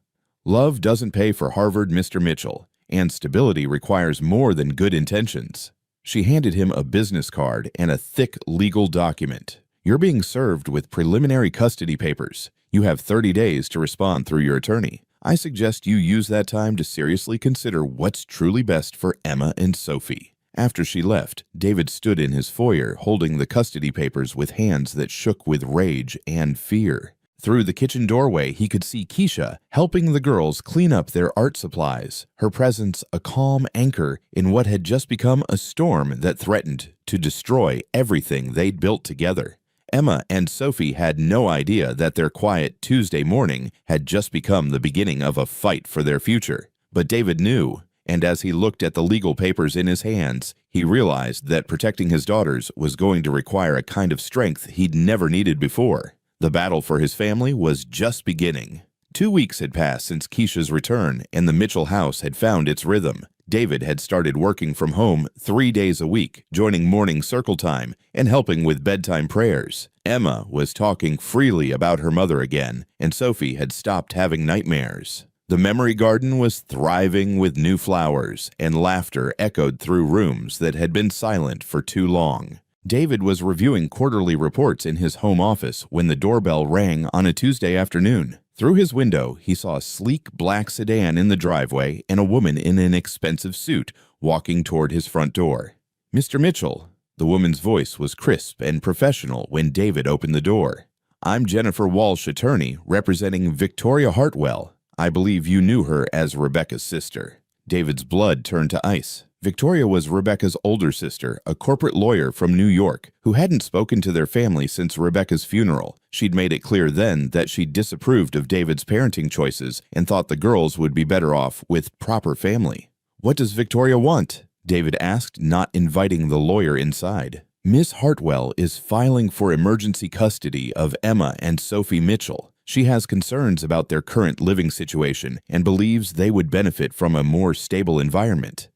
Love doesn't pay for Harvard, Mr. Mitchell, and stability requires more than good intentions." She handed him a business card and a thick legal document. "You're being served with preliminary custody papers. You have 30 days to respond through your attorney. I suggest you use that time to seriously consider what's truly best for Emma and Sophie." After she left, David stood in his foyer holding the custody papers with hands that shook with rage and fear. Through the kitchen doorway, he could see Keisha helping the girls clean up their art supplies, her presence a calm anchor in what had just become a storm that threatened to destroy everything they'd built together. Emma and Sophie had no idea that their quiet Tuesday morning had just become the beginning of a fight for their future. But David knew, and as he looked at the legal papers in his hands, he realized that protecting his daughters was going to require a kind of strength he'd never needed before. The battle for his family was just beginning. 2 weeks had passed since Keisha's return, and the Mitchell house had found its rhythm. David had started working from home 3 days a week, joining morning circle time and helping with bedtime prayers. Emma was talking freely about her mother again, and Sophie had stopped having nightmares. The memory garden was thriving with new flowers, and laughter echoed through rooms that had been silent for too long. David was reviewing quarterly reports in his home office when the doorbell rang on a Tuesday afternoon. Through his window, he saw a sleek black sedan in the driveway and a woman in an expensive suit walking toward his front door. Mr. Mitchell. The woman's voice was crisp and professional when David opened the door. I'm Jennifer Walsh, attorney, representing Victoria Hartwell. I believe you knew her as Rebecca's sister. David's blood turned to ice. Victoria was Rebecca's older sister, a corporate lawyer from New York, who hadn't spoken to their family since Rebecca's funeral. She'd made it clear then that she disapproved of David's parenting choices and thought the girls would be better off with proper family. What does Victoria want? David asked, not inviting the lawyer inside. Miss Hartwell is filing for emergency custody of Emma and Sophie Mitchell. She has concerns about their current living situation and believes they would benefit from a more stable environment.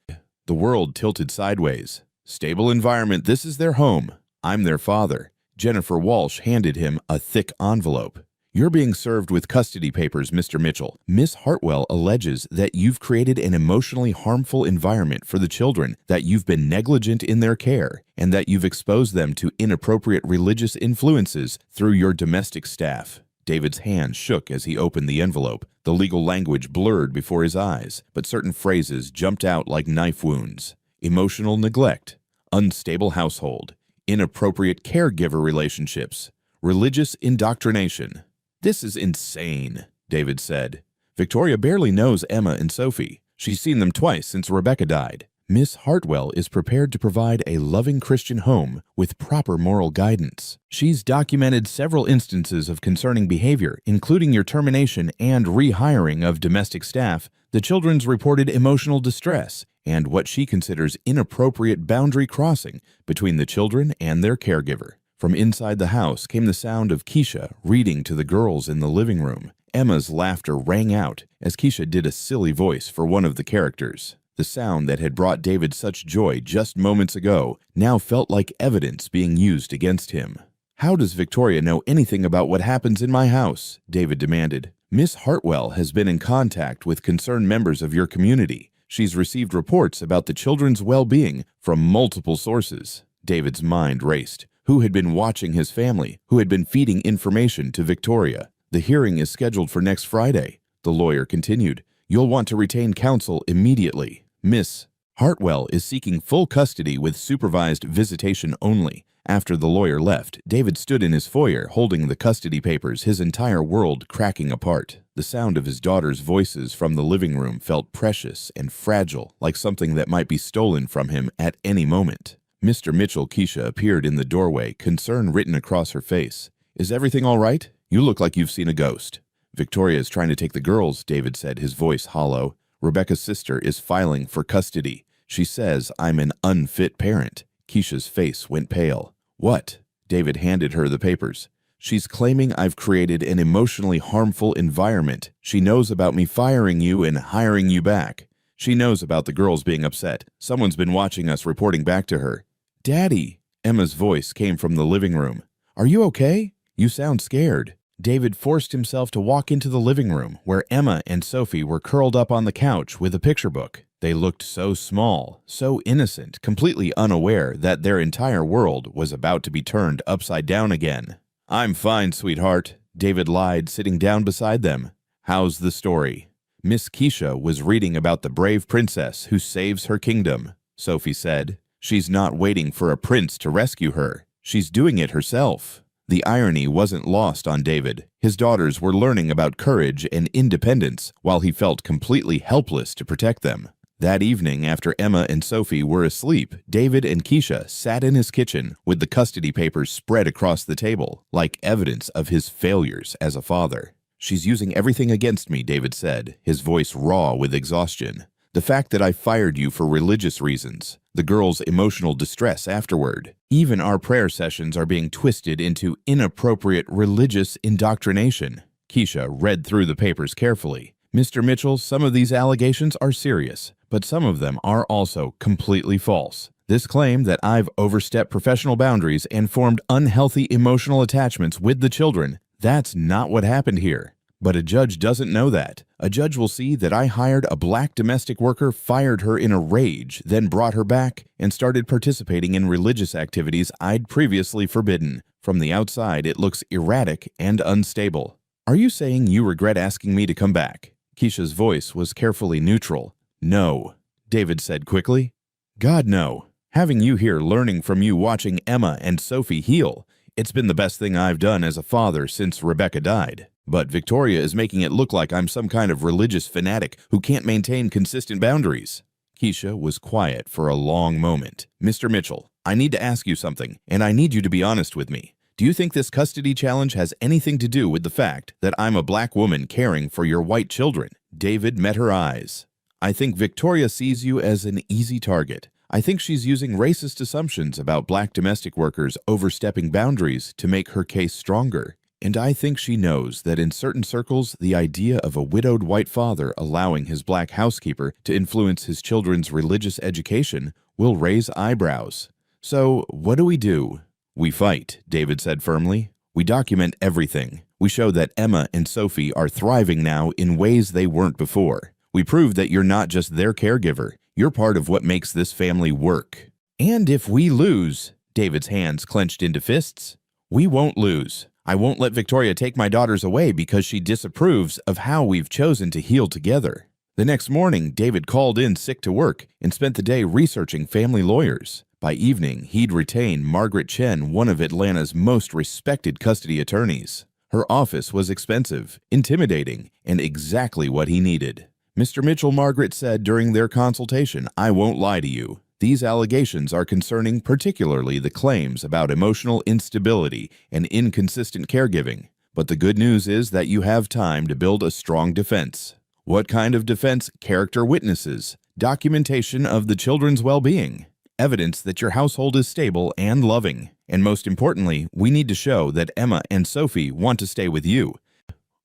The world tilted sideways. Stable environment, this is their home. I'm their father. Jennifer Walsh handed him a thick envelope. You're being served with custody papers, Mr. Mitchell. Miss Hartwell alleges that you've created an emotionally harmful environment for the children, that you've been negligent in their care, and that you've exposed them to inappropriate religious influences through your domestic staff. David's hand shook as he opened the envelope. The legal language blurred before his eyes, but certain phrases jumped out like knife wounds. Emotional neglect, unstable household, inappropriate caregiver relationships, religious indoctrination. This is insane, David said. Victoria barely knows Emma and Sophie. She's seen them twice since Rebecca died. Miss Hartwell is prepared to provide a loving Christian home with proper moral guidance. She's documented several instances of concerning behavior, including your termination and rehiring of domestic staff, the children's reported emotional distress, and what she considers inappropriate boundary crossing between the children and their caregiver. From inside the house came the sound of Keisha reading to the girls in the living room. Emma's laughter rang out as Keisha did a silly voice for one of the characters. The sound that had brought David such joy just moments ago now felt like evidence being used against him. How does Victoria know anything about what happens in my house? David demanded. Miss Hartwell has been in contact with concerned members of your community. She's received reports about the children's well-being from multiple sources. David's mind raced. Who had been watching his family? Who had been feeding information to Victoria? The hearing is scheduled for next Friday. The lawyer continued. You'll want to retain counsel immediately. Miss Hartwell is seeking full custody with supervised visitation only. After the lawyer left, David stood in his foyer holding the custody papers, his entire world cracking apart. The sound of his daughter's voices from the living room felt precious and fragile, like something that might be stolen from him at any moment. Mr. Mitchell. Keisha appeared in the doorway, concern written across her face. Is everything all right? You look like you've seen a ghost. Victoria is trying to take the girls, David said, his voice hollow. Rebecca's sister is filing for custody. She says I'm an unfit parent. Keisha's face went pale. What? David handed her the papers. She's claiming I've created an emotionally harmful environment. She knows about me firing you and hiring you back. She knows about the girls being upset. Someone's been watching us reporting back to her. Daddy! Emma's voice came from the living room. Are you okay? You sound scared. David forced himself to walk into the living room, where Emma and Sophie were curled up on the couch with a picture book. They looked so small, so innocent, completely unaware that their entire world was about to be turned upside down again. I'm fine, sweetheart, David lied, sitting down beside them. How's the story? Miss Keisha was reading about the brave princess who saves her kingdom, Sophie said. She's not waiting for a prince to rescue her. She's doing it herself. The irony wasn't lost on David. His daughters were learning about courage and independence while he felt completely helpless to protect them. That evening, after Emma and Sophie were asleep, David and Keisha sat in his kitchen with the custody papers spread across the table, like evidence of his failures as a father. She's using everything against me, David said, his voice raw with exhaustion. The fact that I fired you for religious reasons, the girls' emotional distress afterward. Even our prayer sessions are being twisted into inappropriate religious indoctrination. Keisha read through the papers carefully. Mr. Mitchell, some of these allegations are serious, but some of them are also completely false. This claim that I've overstepped professional boundaries and formed unhealthy emotional attachments with the children, that's not what happened here. But a judge doesn't know that. A judge will see that I hired a black domestic worker, fired her in a rage, then brought her back and started participating in religious activities I'd previously forbidden. From the outside, it looks erratic and unstable. Are you saying you regret asking me to come back? Keisha's voice was carefully neutral. No, David said quickly. God, no. Having you here learning from you watching Emma and Sophie heal, it's been the best thing I've done as a father since Rebecca died. But Victoria is making it look like I'm some kind of religious fanatic who can't maintain consistent boundaries." Keisha was quiet for a long moment. "Mr. Mitchell, I need to ask you something, and I need you to be honest with me. Do you think this custody challenge has anything to do with the fact that I'm a black woman caring for your white children?" David met her eyes. "I think Victoria sees you as an easy target. I think she's using racist assumptions about black domestic workers overstepping boundaries to make her case stronger. And I think she knows that in certain circles, the idea of a widowed white father allowing his black housekeeper to influence his children's religious education will raise eyebrows. So, what do we do?" "We fight," David said firmly. "We document everything. We show that Emma and Sophie are thriving now in ways they weren't before. We prove that you're not just their caregiver. You're part of what makes this family work. And if we lose," David's hands clenched into fists, "we won't lose. I won't let Victoria take my daughters away because she disapproves of how we've chosen to heal together." The next morning, David called in sick to work and spent the day researching family lawyers. By evening, he'd retained Margaret Chen, one of Atlanta's most respected custody attorneys. Her office was expensive, intimidating, and exactly what he needed. "Mr. Mitchell," Margaret said during their consultation, "I won't lie to you. These allegations are concerning particularly the claims about emotional instability and inconsistent caregiving. But the good news is that you have time to build a strong defense." "What kind of defense?" "Character witnesses, documentation of the children's well-being, evidence that your household is stable and loving. And most importantly, we need to show that Emma and Sophie want to stay with you."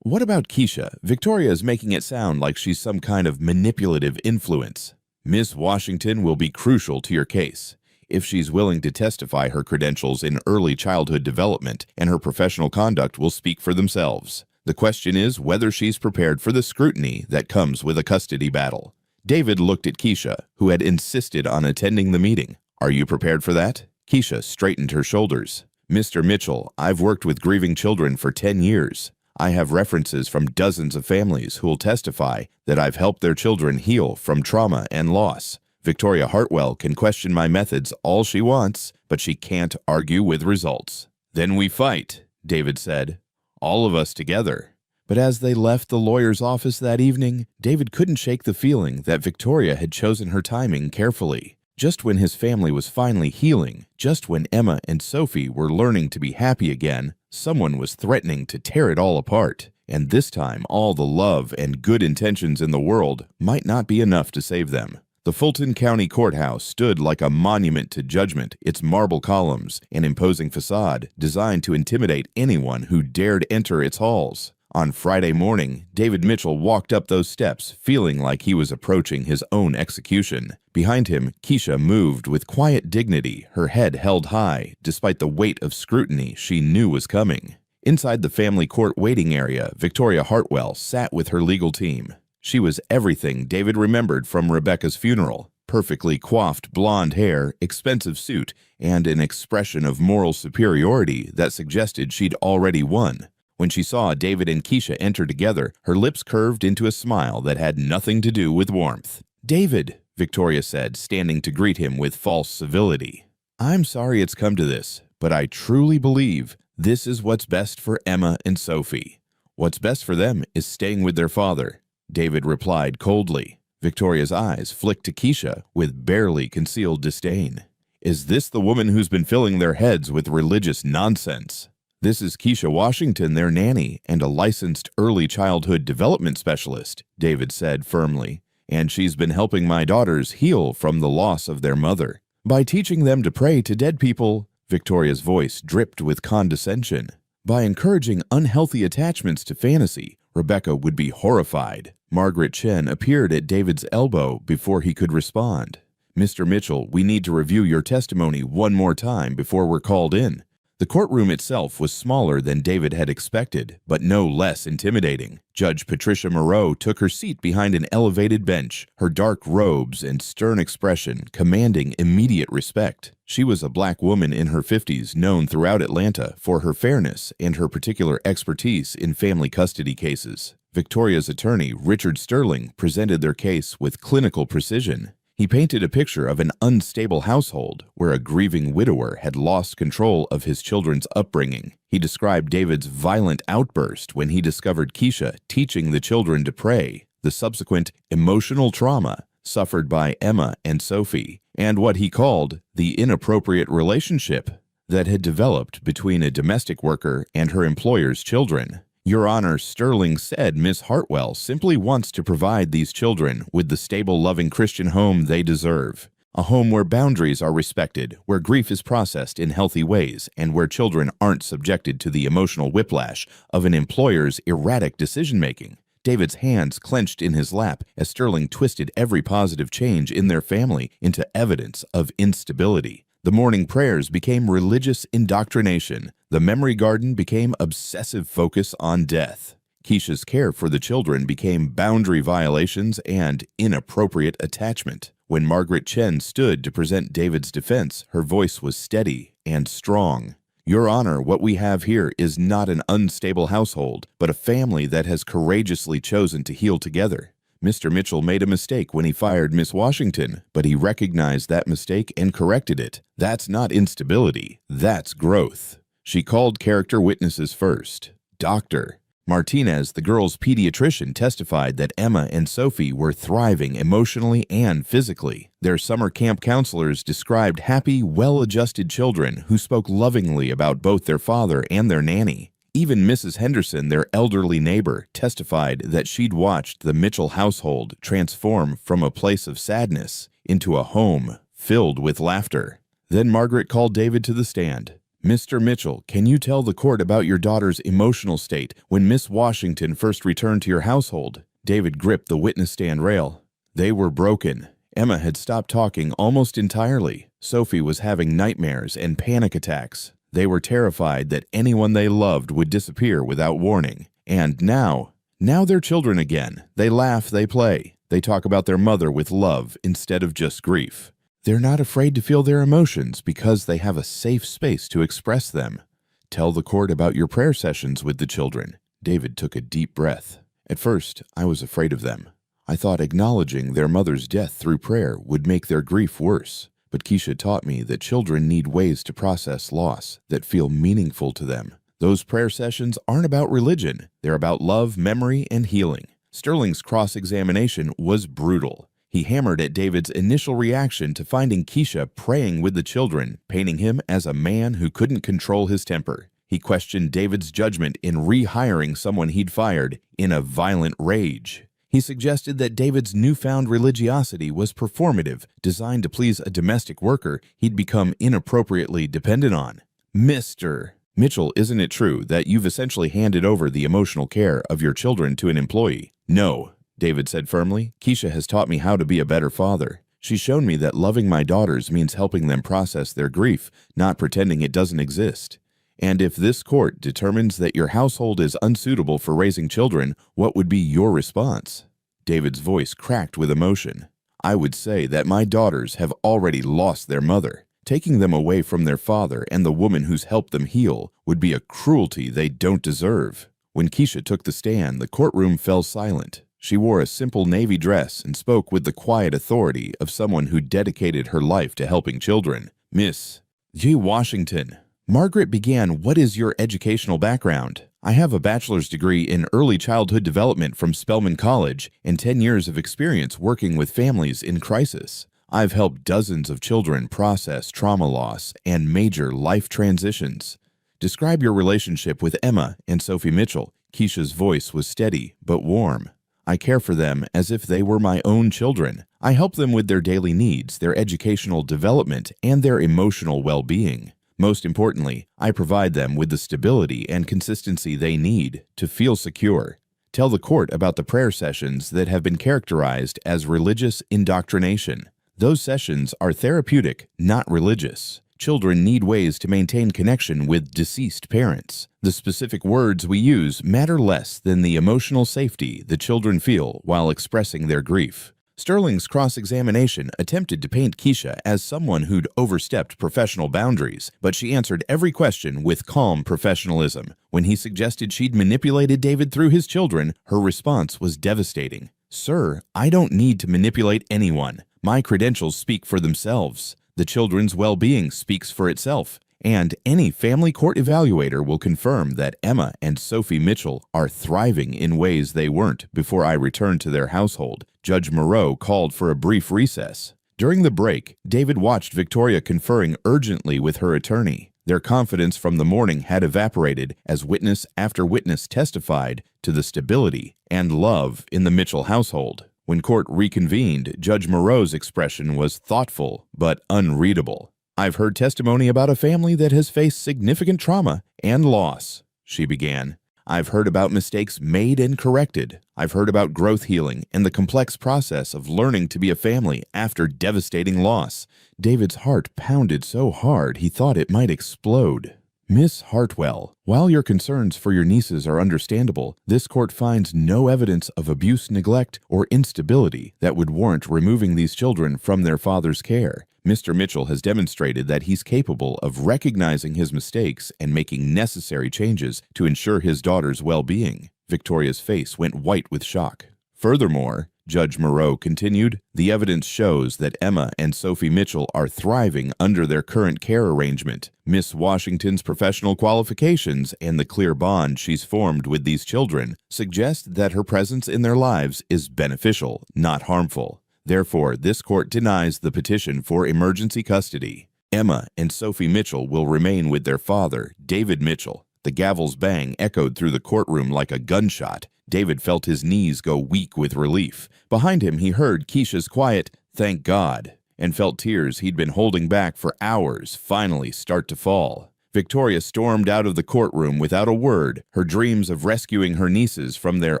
"What about Keisha? Victoria is making it sound like she's some kind of manipulative influence." "Miss Washington will be crucial to your case. If she's willing to testify, her credentials in early childhood development and her professional conduct will speak for themselves. The question is whether she's prepared for the scrutiny that comes with a custody battle." David looked at Keisha, who had insisted on attending the meeting. "Are you prepared for that?" Keisha straightened her shoulders. "Mr. Mitchell, I've worked with grieving children for 10 years. I have references from dozens of families who will testify that I've helped their children heal from trauma and loss. Victoria Hartwell can question my methods all she wants, but she can't argue with results." "Then we fight," David said. "All of us together." But as they left the lawyer's office that evening, David couldn't shake the feeling that Victoria had chosen her timing carefully. Just when his family was finally healing, just when Emma and Sophie were learning to be happy again, someone was threatening to tear it all apart. And this time, all the love and good intentions in the world might not be enough to save them. The Fulton County Courthouse stood like a monument to judgment, its marble columns and imposing facade designed to intimidate anyone who dared enter its halls. On Friday morning, David Mitchell walked up those steps feeling like he was approaching his own execution. Behind him, Keisha moved with quiet dignity, her head held high despite the weight of scrutiny she knew was coming. Inside the family court waiting area, Victoria Hartwell sat with her legal team. She was everything David remembered from Rebecca's funeral. Perfectly coiffed blonde hair, expensive suit, and an expression of moral superiority that suggested she'd already won. When she saw David and Keisha enter together, her lips curved into a smile that had nothing to do with warmth. "David," Victoria said, standing to greet him with false civility. "I'm sorry it's come to this, but I truly believe this is what's best for Emma and Sophie. What's best for them is staying with their father," David replied coldly. Victoria's eyes flicked to Keisha with barely concealed disdain. "Is this the woman who's been filling their heads with religious nonsense?" "This is Keisha Washington, their nanny and a licensed early childhood development specialist," David said firmly, "and she's been helping my daughters heal from the loss of their mother. By teaching them to pray to dead people," Victoria's voice dripped with condescension. "By encouraging unhealthy attachments to fantasy, Rebecca would be horrified." Margaret Chen appeared at David's elbow before he could respond. "Mr. Mitchell, we need to review your testimony one more time before we're called in." The courtroom itself was smaller than David had expected, but no less intimidating. Judge Patricia Moreau took her seat behind an elevated bench, her dark robes and stern expression commanding immediate respect. She was a black woman in her 50s known throughout Atlanta for her fairness and her particular expertise in family custody cases. Victoria's attorney, Richard Sterling, presented their case with clinical precision. He painted a picture of an unstable household where a grieving widower had lost control of his children's upbringing. He described David's violent outburst when he discovered Keisha teaching the children to pray, the subsequent emotional trauma suffered by Emma and Sophie, and what he called the inappropriate relationship that had developed between a domestic worker and her employer's children. Your Honor, Sterling said Miss Hartwell simply wants to provide these children with the stable, loving Christian home they deserve. A home where boundaries are respected, where grief is processed in healthy ways, and where children aren't subjected to the emotional whiplash of an employer's erratic decision-making. David's hands clenched in his lap as Sterling twisted every positive change in their family into evidence of instability. The morning prayers became religious indoctrination. The memory garden became obsessive focus on death. Keisha's care for the children became boundary violations and inappropriate attachment. When Margaret Chen stood to present David's defense, her voice was steady and strong. Your Honor, what we have here is not an unstable household, but a family that has courageously chosen to heal together. Mr. Mitchell made a mistake when he fired Miss Washington, but he recognized that mistake and corrected it. That's not instability, that's growth. She called character witnesses first. Dr. Martinez, the girl's pediatrician, testified that Emma and Sophie were thriving emotionally and physically. Their summer camp counselors described happy, well-adjusted children who spoke lovingly about both their father and their nanny. Even Mrs. Henderson, their elderly neighbor, testified that she'd watched the Mitchell household transform from a place of sadness into a home filled with laughter. Then Margaret called David to the stand. Mr. Mitchell, can you tell the court about your daughter's emotional state when Miss Washington first returned to your household? David gripped the witness stand rail. They were broken. Emma had stopped talking almost entirely. Sophie was having nightmares and panic attacks. They were terrified that anyone they loved would disappear without warning. And now they're children again. They laugh, they play. They talk about their mother with love instead of just grief. They're not afraid to feel their emotions because they have a safe space to express them. Tell the court about your prayer sessions with the children. David took a deep breath. At first, I was afraid of them. I thought acknowledging their mother's death through prayer would make their grief worse. But Keisha taught me that children need ways to process loss that feel meaningful to them. Those prayer sessions aren't about religion. They're about love, memory, and healing. Sterling's cross-examination was brutal. He hammered at David's initial reaction to finding Keisha praying with the children, painting him as a man who couldn't control his temper. He questioned David's judgment in rehiring someone he'd fired in a violent rage. He suggested that David's newfound religiosity was performative, designed to please a domestic worker he'd become inappropriately dependent on. Mr. Mitchell, isn't it true that you've essentially handed over the emotional care of your children to an employee? No, David said firmly. Keisha has taught me how to be a better father. She's shown me that loving my daughters means helping them process their grief, not pretending it doesn't exist. And if this court determines that your household is unsuitable for raising children, what would be your response? David's voice cracked with emotion. I would say that my daughters have already lost their mother. Taking them away from their father and the woman who's helped them heal would be a cruelty they don't deserve. When Keisha took the stand, the courtroom fell silent. She wore a simple navy dress and spoke with the quiet authority of someone who dedicated her life to helping children. Miss G. Washington. Margaret began, what is your educational background? I have a bachelor's degree in early childhood development from Spelman College and 10 years of experience working with families in crisis. I've helped dozens of children process trauma loss and major life transitions. Describe your relationship with Emma and Sophie Mitchell. Keisha's voice was steady but warm. I care for them as if they were my own children. I help them with their daily needs, their educational development, and their emotional well-being. Most importantly, I provide them with the stability and consistency they need to feel secure. Tell the court about the prayer sessions that have been characterized as religious indoctrination. Those sessions are therapeutic, not religious. Children need ways to maintain connection with deceased parents. The specific words we use matter less than the emotional safety the children feel while expressing their grief. Sterling's cross-examination attempted to paint Keisha as someone who'd overstepped professional boundaries, but she answered every question with calm professionalism. When he suggested she'd manipulated David through his children, her response was devastating. Sir, I don't need to manipulate anyone. My credentials speak for themselves. The children's well-being speaks for itself. And any family court evaluator will confirm that Emma and Sophie Mitchell are thriving in ways they weren't before I returned to their household. Judge Moreau called for a brief recess. During the break, David watched Victoria conferring urgently with her attorney. Their confidence from the morning had evaporated as witness after witness testified to the stability and love in the Mitchell household. When court reconvened, Judge Moreau's expression was thoughtful but unreadable. "I've heard testimony about a family that has faced significant trauma and loss," she began. "I've heard about mistakes made and corrected. I've heard about growth healing and the complex process of learning to be a family after devastating loss." David's heart pounded so hard he thought it might explode. "Miss Hartwell, while your concerns for your nieces are understandable, this court finds no evidence of abuse, neglect, or instability that would warrant removing these children from their father's care. Mr. Mitchell has demonstrated that he's capable of recognizing his mistakes and making necessary changes to ensure his daughter's well-being." Victoria's face went white with shock. "Furthermore," Judge Moreau continued, "the evidence shows that Emma and Sophie Mitchell are thriving under their current care arrangement. Miss Washington's professional qualifications and the clear bond she's formed with these children suggest that her presence in their lives is beneficial, not harmful. Therefore, this court denies the petition for emergency custody. Emma and Sophie Mitchell will remain with their father, David Mitchell." The gavel's bang echoed through the courtroom like a gunshot. David felt his knees go weak with relief. Behind him, he heard Keisha's quiet, "Thank God," and felt tears he'd been holding back for hours finally start to fall. Victoria stormed out of the courtroom without a word, her dreams of rescuing her nieces from their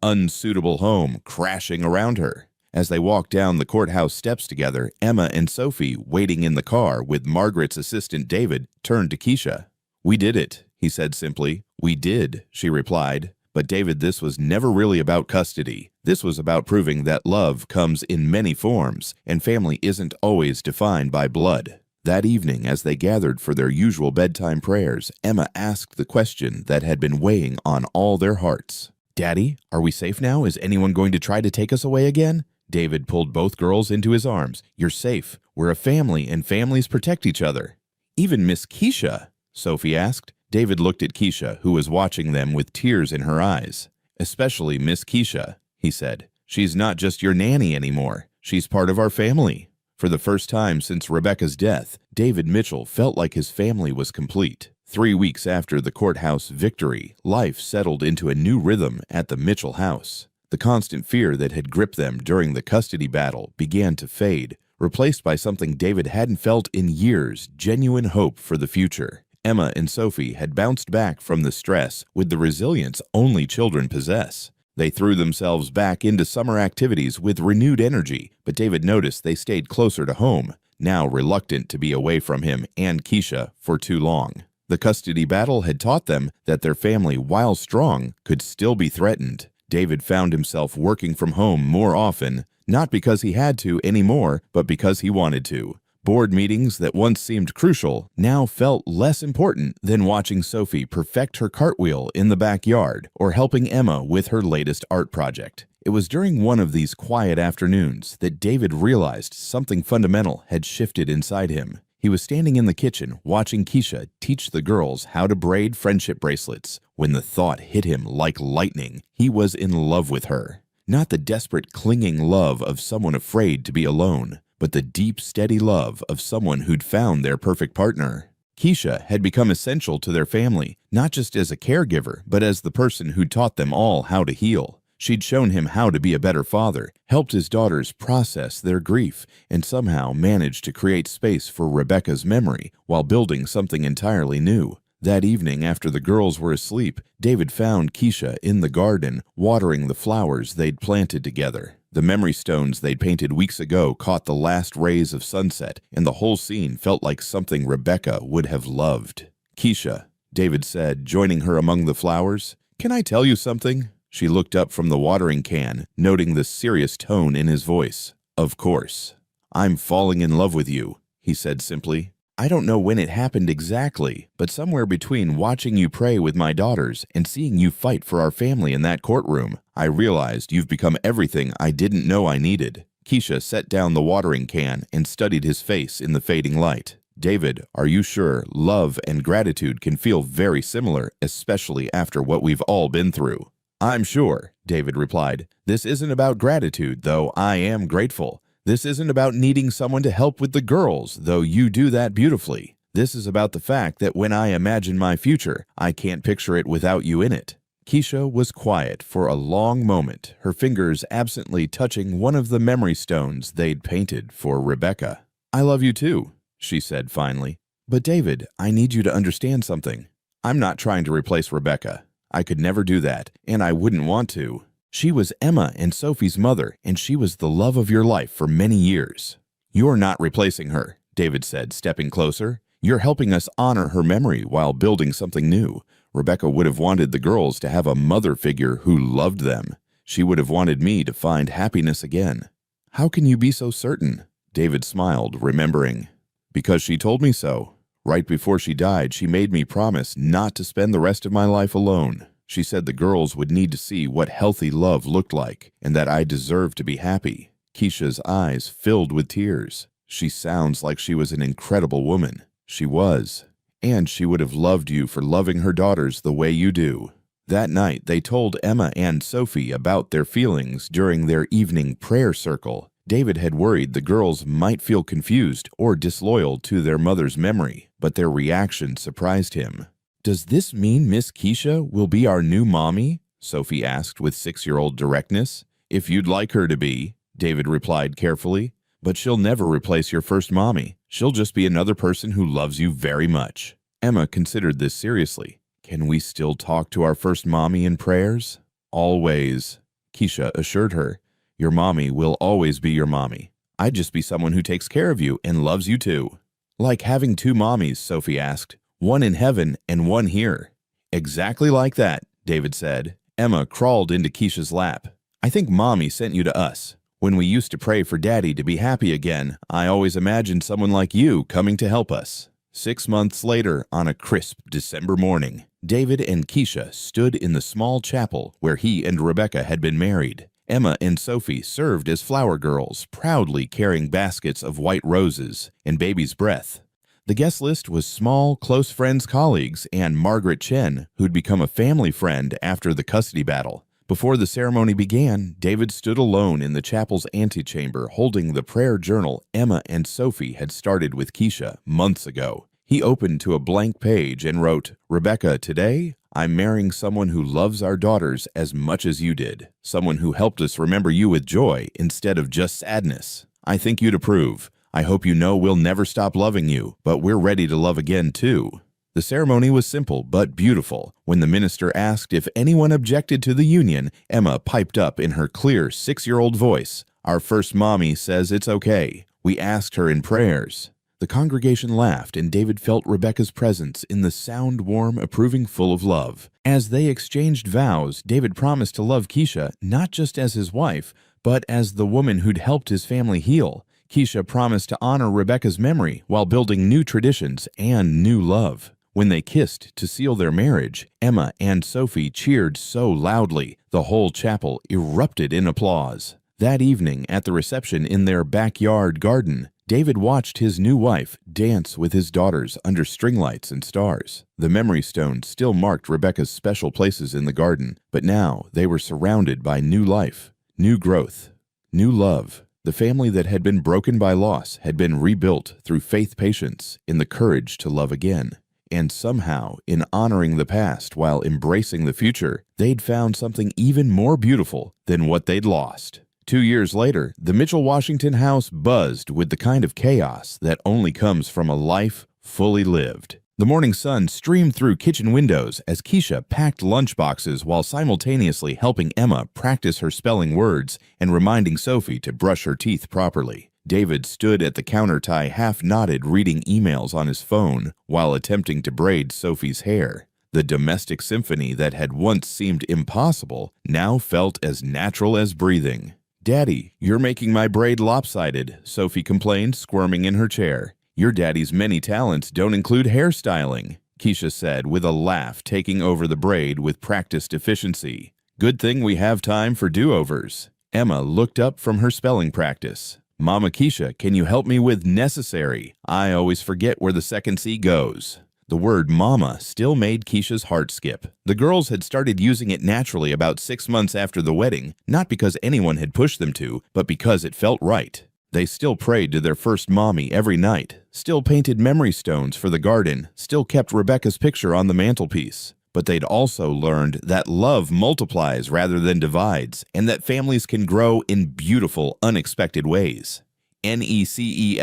unsuitable home crashing around her. As they walked down the courthouse steps together, Emma and Sophie, waiting in the car with Margaret's assistant David, turned to Keisha. "We did it," he said simply. "We did," she replied. "But David, this was never really about custody. This was about proving that love comes in many forms, and family isn't always defined by blood." That evening, as they gathered for their usual bedtime prayers, Emma asked the question that had been weighing on all their hearts. "Daddy, are we safe now? Is anyone going to try to take us away again?" David pulled both girls into his arms. "You're safe. We're a family, and families protect each other." "Even Miss Keisha?" Sophie asked. David looked at Keisha, who was watching them with tears in her eyes. "Especially Miss Keisha," he said. "She's not just your nanny anymore. She's part of our family." For the first time since Rebecca's death, David Mitchell felt like his family was complete. 3 weeks after the courthouse victory, life settled into a new rhythm at the Mitchell house. The constant fear that had gripped them during the custody battle began to fade, replaced by something David hadn't felt in years: genuine hope for the future. Emma and Sophie had bounced back from the stress with the resilience only children possess. They threw themselves back into summer activities with renewed energy, but David noticed they stayed closer to home, now reluctant to be away from him and Keisha for too long. The custody battle had taught them that their family, while strong, could still be threatened. David found himself working from home more often, not because he had to anymore, but because he wanted to. Board meetings that once seemed crucial now felt less important than watching Sophie perfect her cartwheel in the backyard or helping Emma with her latest art project. It was during one of these quiet afternoons that David realized something fundamental had shifted inside him. He was standing in the kitchen watching Keisha teach the girls how to braid friendship bracelets when the thought hit him like lightning. He was in love with her. Not the desperate, clinging love of someone afraid to be alone, but the deep, steady love of someone who'd found their perfect partner. Keisha had become essential to their family, not just as a caregiver, but as the person who'd taught them all how to heal. She'd shown him how to be a better father, helped his daughters process their grief, and somehow managed to create space for Rebecca's memory while building something entirely new. That evening, after the girls were asleep, David found Keisha in the garden, watering the flowers they'd planted together. The memory stones they'd painted weeks ago caught the last rays of sunset, and the whole scene felt like something Rebecca would have loved. "Keisha," David said, joining her among the flowers, "can I tell you something?" She looked up from the watering can, noting the serious tone in his voice. "Of course." "I'm falling in love with you," he said simply. "I don't know when it happened exactly, but somewhere between watching you pray with my daughters and seeing you fight for our family in that courtroom, I realized you've become everything I didn't know I needed." Keisha set down the watering can and studied his face in the fading light. David, are you sure love and gratitude can feel very similar, especially after what we've all been through? I'm sure, David replied. This isn't about gratitude, though I am grateful. This isn't about needing someone to help with the girls, though you do that beautifully. This is about the fact that when I imagine my future, I can't picture it without you in it. Keisha was quiet for a long moment, her fingers absently touching one of the memory stones they'd painted for Rebecca. I love you too, she said finally. But David, I need you to understand something. I'm not trying to replace Rebecca. I could never do that, and I wouldn't want to. She was Emma and Sophie's mother, and she was the love of your life for many years. You're not replacing her, David said, stepping closer. You're helping us honor her memory while building something new. Rebecca would have wanted the girls to have a mother figure who loved them. She would have wanted me to find happiness again. How can you be so certain? David smiled, remembering. Because she told me so. Right before she died, she made me promise not to spend the rest of my life alone. She said the girls would need to see what healthy love looked like, and that I deserved to be happy. Keisha's eyes filled with tears. She sounds like she was an incredible woman. She was. And she would have loved you for loving her daughters the way you do. That night, they told Emma and Sophie about their feelings during their evening prayer circle. David had worried the girls might feel confused or disloyal to their mother's memory, but their reaction surprised him. Does this mean Miss Keisha will be our new mommy? Sophie asked with 6-year-old directness. If you'd like her to be, David replied carefully. But she'll never replace your first mommy. She'll just be another person who loves you very much. Emma considered this seriously. Can we still talk to our first mommy in prayers? Always, Keisha assured her. Your mommy will always be your mommy. I'd just be someone who takes care of you and loves you too. Like having two mommies, Sophie asked. One in heaven and one here. Exactly like that, David said. Emma crawled into Keisha's lap. I think Mommy sent you to us. When we used to pray for Daddy to be happy again, I always imagined someone like you coming to help us. 6 months later, on a crisp December morning, David and Keisha stood in the small chapel where he and Rebecca had been married. Emma and Sophie served as flower girls, proudly carrying baskets of white roses and baby's breath. The guest list was small, close friends, colleagues, and Margaret Chen, who'd become a family friend after the custody battle. Before the ceremony began, David stood alone in the chapel's antechamber holding the prayer journal Emma and Sophie had started with Keisha months ago. He opened to a blank page and wrote, Rebecca, today, I'm marrying someone who loves our daughters as much as you did. Someone who helped us remember you with joy instead of just sadness. I think you'd approve. I hope you know we'll never stop loving you, but we're ready to love again too. The ceremony was simple but beautiful. When the minister asked if anyone objected to the union, Emma piped up in her clear 6-year-old voice, Our first mommy says it's okay. We asked her in prayers. The congregation laughed, and David felt Rebecca's presence in the sound warm, approving, full of love. As they exchanged vows, David promised to love Keisha not just as his wife, but as the woman who'd helped his family heal. Keisha promised to honor Rebecca's memory while building new traditions and new love. When they kissed to seal their marriage, Emma and Sophie cheered so loudly, the whole chapel erupted in applause. That evening, at the reception in their backyard garden, David watched his new wife dance with his daughters under string lights and stars. The memory stones still marked Rebecca's special places in the garden, but now they were surrounded by new life, new growth, new love. The family that had been broken by loss had been rebuilt through faith, patience, and the courage to love again. And somehow, in honoring the past while embracing the future, they'd found something even more beautiful than what they'd lost. 2 years later, the Mitchell-Washington house buzzed with the kind of chaos that only comes from a life fully lived. The morning sun streamed through kitchen windows as Keisha packed lunchboxes while simultaneously helping Emma practice her spelling words and reminding Sophie to brush her teeth properly. David stood at the counter tie half-nodded reading emails on his phone while attempting to braid Sophie's hair. The domestic symphony that had once seemed impossible now felt as natural as breathing. Daddy, you're making my braid lopsided, Sophie complained, squirming in her chair. Your daddy's many talents don't include hairstyling, Keisha said with a laugh, taking over the braid with practiced efficiency. Good thing we have time for do-overs. Emma looked up from her spelling practice. Mama Keisha, can you help me with necessary? I always forget where the second C goes. The word mama still made Keisha's heart skip. The girls had started using it naturally about 6 months after the wedding, not because anyone had pushed them to, but because it felt right. They still prayed to their first mommy every night, still painted memory stones for the garden, still kept Rebecca's picture on the mantelpiece. But they'd also learned that love multiplies rather than divides, and that families can grow in beautiful, unexpected ways. Necessary,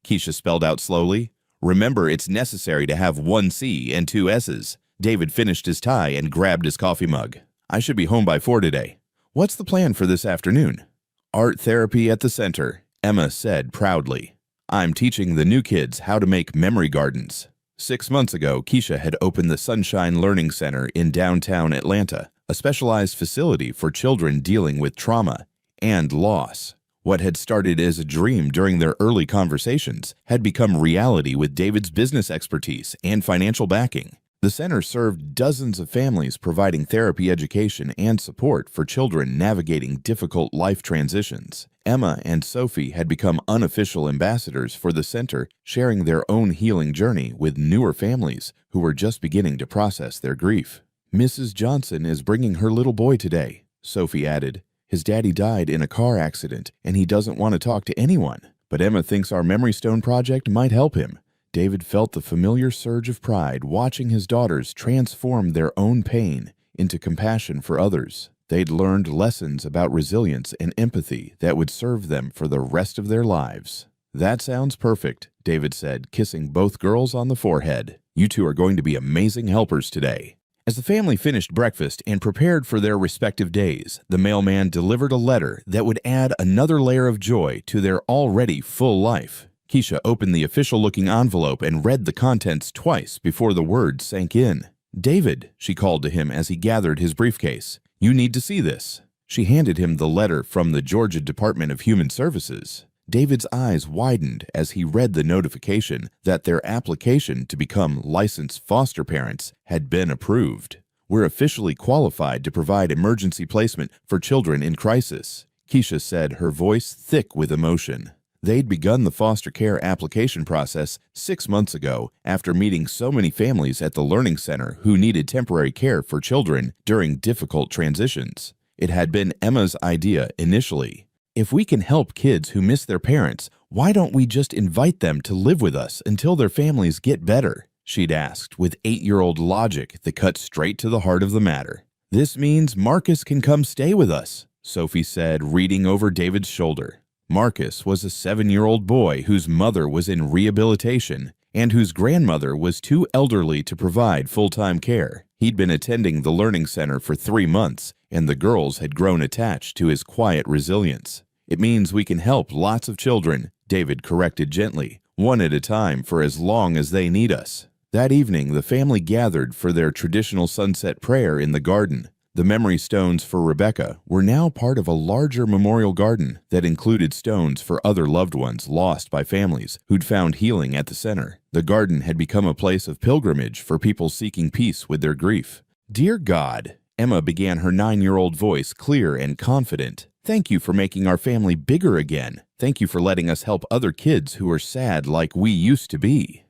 Keisha spelled out slowly. Remember, it's necessary to have 1 C and 2 S's. David finished his tie and grabbed his coffee mug. I should be home by 4 today. What's the plan for this afternoon? Art therapy at the center, Emma said proudly. I'm teaching the new kids how to make memory gardens. 6 months ago, Keisha had opened the Sunshine Learning Center in downtown Atlanta, a specialized facility for children dealing with trauma and loss. What had started as a dream during their early conversations had become reality with David's business expertise and financial backing. The center served dozens of families, providing therapy, education, and support for children navigating difficult life transitions. Emma and Sophie had become unofficial ambassadors for the center, sharing their own healing journey with newer families who were just beginning to process their grief. Mrs. Johnson is bringing her little boy today, Sophie added. His daddy died in a car accident, and he doesn't want to talk to anyone. But Emma thinks our Memory Stone project might help him. David felt the familiar surge of pride watching his daughters transform their own pain into compassion for others. They'd learned lessons about resilience and empathy that would serve them for the rest of their lives. That sounds perfect, David said, kissing both girls on the forehead. You two are going to be amazing helpers today. As the family finished breakfast and prepared for their respective days, the mailman delivered a letter that would add another layer of joy to their already full life. Keisha opened the official-looking envelope and read the contents twice before the words sank in. David, she called to him as he gathered his briefcase. You need to see this. She handed him the letter from the Georgia Department of Human Services. David's eyes widened as he read the notification that their application to become licensed foster parents had been approved. We're officially qualified to provide emergency placement for children in crisis, Keisha said, her voice thick with emotion. They'd begun the foster care application process 6 months ago after meeting so many families at the Learning Center who needed temporary care for children during difficult transitions. It had been Emma's idea initially. If we can help kids who miss their parents, why don't we just invite them to live with us until their families get better? She'd asked with 8-year-old logic that cut straight to the heart of the matter. This means Marcus can come stay with us, Sophie said, reading over David's shoulder. Marcus was a 7-year-old boy whose mother was in rehabilitation and whose grandmother was too elderly to provide full-time care. He'd been attending the Learning Center for 3 months, and the girls had grown attached to his quiet resilience. It means we can help lots of children, David corrected gently, one at a time for as long as they need us. That evening, the family gathered for their traditional sunset prayer in the garden. The memory stones for Rebecca were now part of a larger memorial garden that included stones for other loved ones lost by families who'd found healing at the center. The garden had become a place of pilgrimage for people seeking peace with their grief. Dear God, Emma began, her 9-year-old voice clear and confident. Thank you for making our family bigger again. Thank you for letting us help other kids who are sad like we used to be.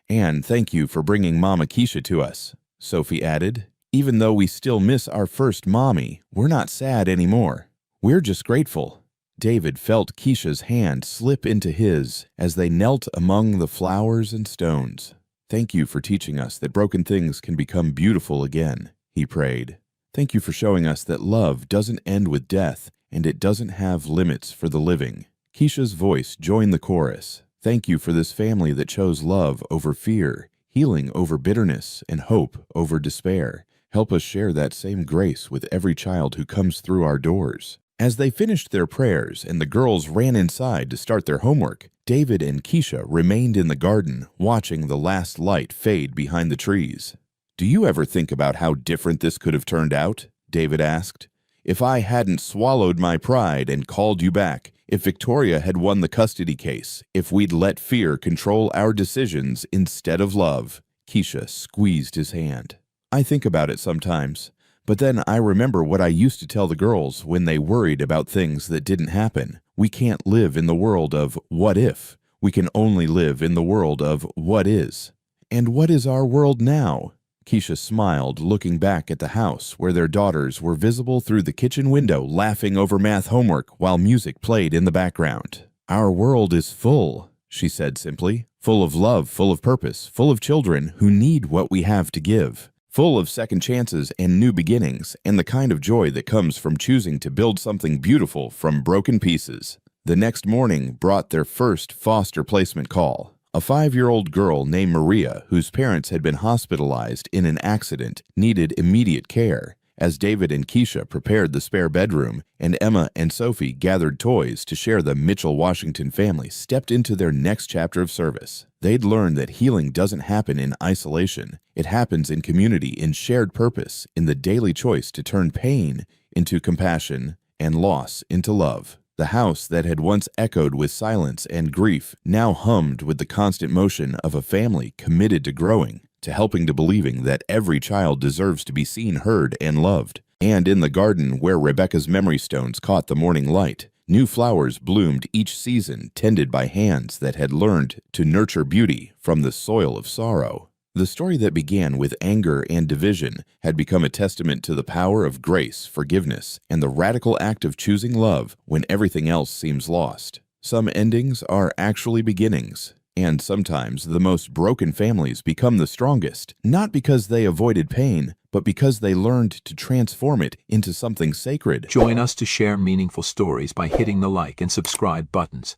And thank you for bringing Mama Keisha to us, Sophie added. Even though we still miss our first mommy, we're not sad anymore. We're just grateful. David felt Keisha's hand slip into his as they knelt among the flowers and stones. Thank you for teaching us that broken things can become beautiful again, he prayed. Thank you for showing us that love doesn't end with death and it doesn't have limits for the living. Keisha's voice joined the chorus. Thank you for this family that chose love over fear, healing over bitterness, and hope over despair. Help us share that same grace with every child who comes through our doors. As they finished their prayers and the girls ran inside to start their homework, David and Keisha remained in the garden, watching the last light fade behind the trees. Do you ever think about how different this could have turned out? David asked. If I hadn't swallowed my pride and called you back, if Victoria had won the custody case, if we'd let fear control our decisions instead of love. Keisha squeezed his hand. I think about it sometimes. But then I remember what I used to tell the girls when they worried about things that didn't happen. We can't live in the world of what if. We can only live in the world of what is. And what is our world now? Keisha smiled, looking back at the house where their daughters were visible through the kitchen window, laughing over math homework while music played in the background. Our world is full, she said simply. Full of love, full of purpose, full of children who need what we have to give. Full of second chances and new beginnings, and the kind of joy that comes from choosing to build something beautiful from broken pieces. The next morning brought their first foster placement call. A 5-year-old girl named Maria, whose parents had been hospitalized in an accident, needed immediate care. As David and Keisha prepared the spare bedroom, and Emma and Sophie gathered toys to share, the Mitchell Washington family stepped into their next chapter of service. They'd learned that healing doesn't happen in isolation. It happens in community, in shared purpose, in the daily choice to turn pain into compassion and loss into love. The house that had once echoed with silence and grief now hummed with the constant motion of a family committed to growing, to helping, to believing that every child deserves to be seen, heard, and loved. And in the garden where Rebecca's memory stones caught the morning light, new flowers bloomed each season, tended by hands that had learned to nurture beauty from the soil of sorrow. The story that began with anger and division had become a testament to the power of grace, forgiveness, and the radical act of choosing love when everything else seems lost. Some endings are actually beginnings, and sometimes the most broken families become the strongest, not because they avoided pain, but because they learned to transform it into something sacred. Join us to share meaningful stories by hitting the like and subscribe buttons.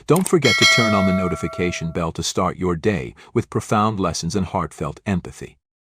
Don't forget to turn on the notification bell to start your day with profound lessons and heartfelt empathy.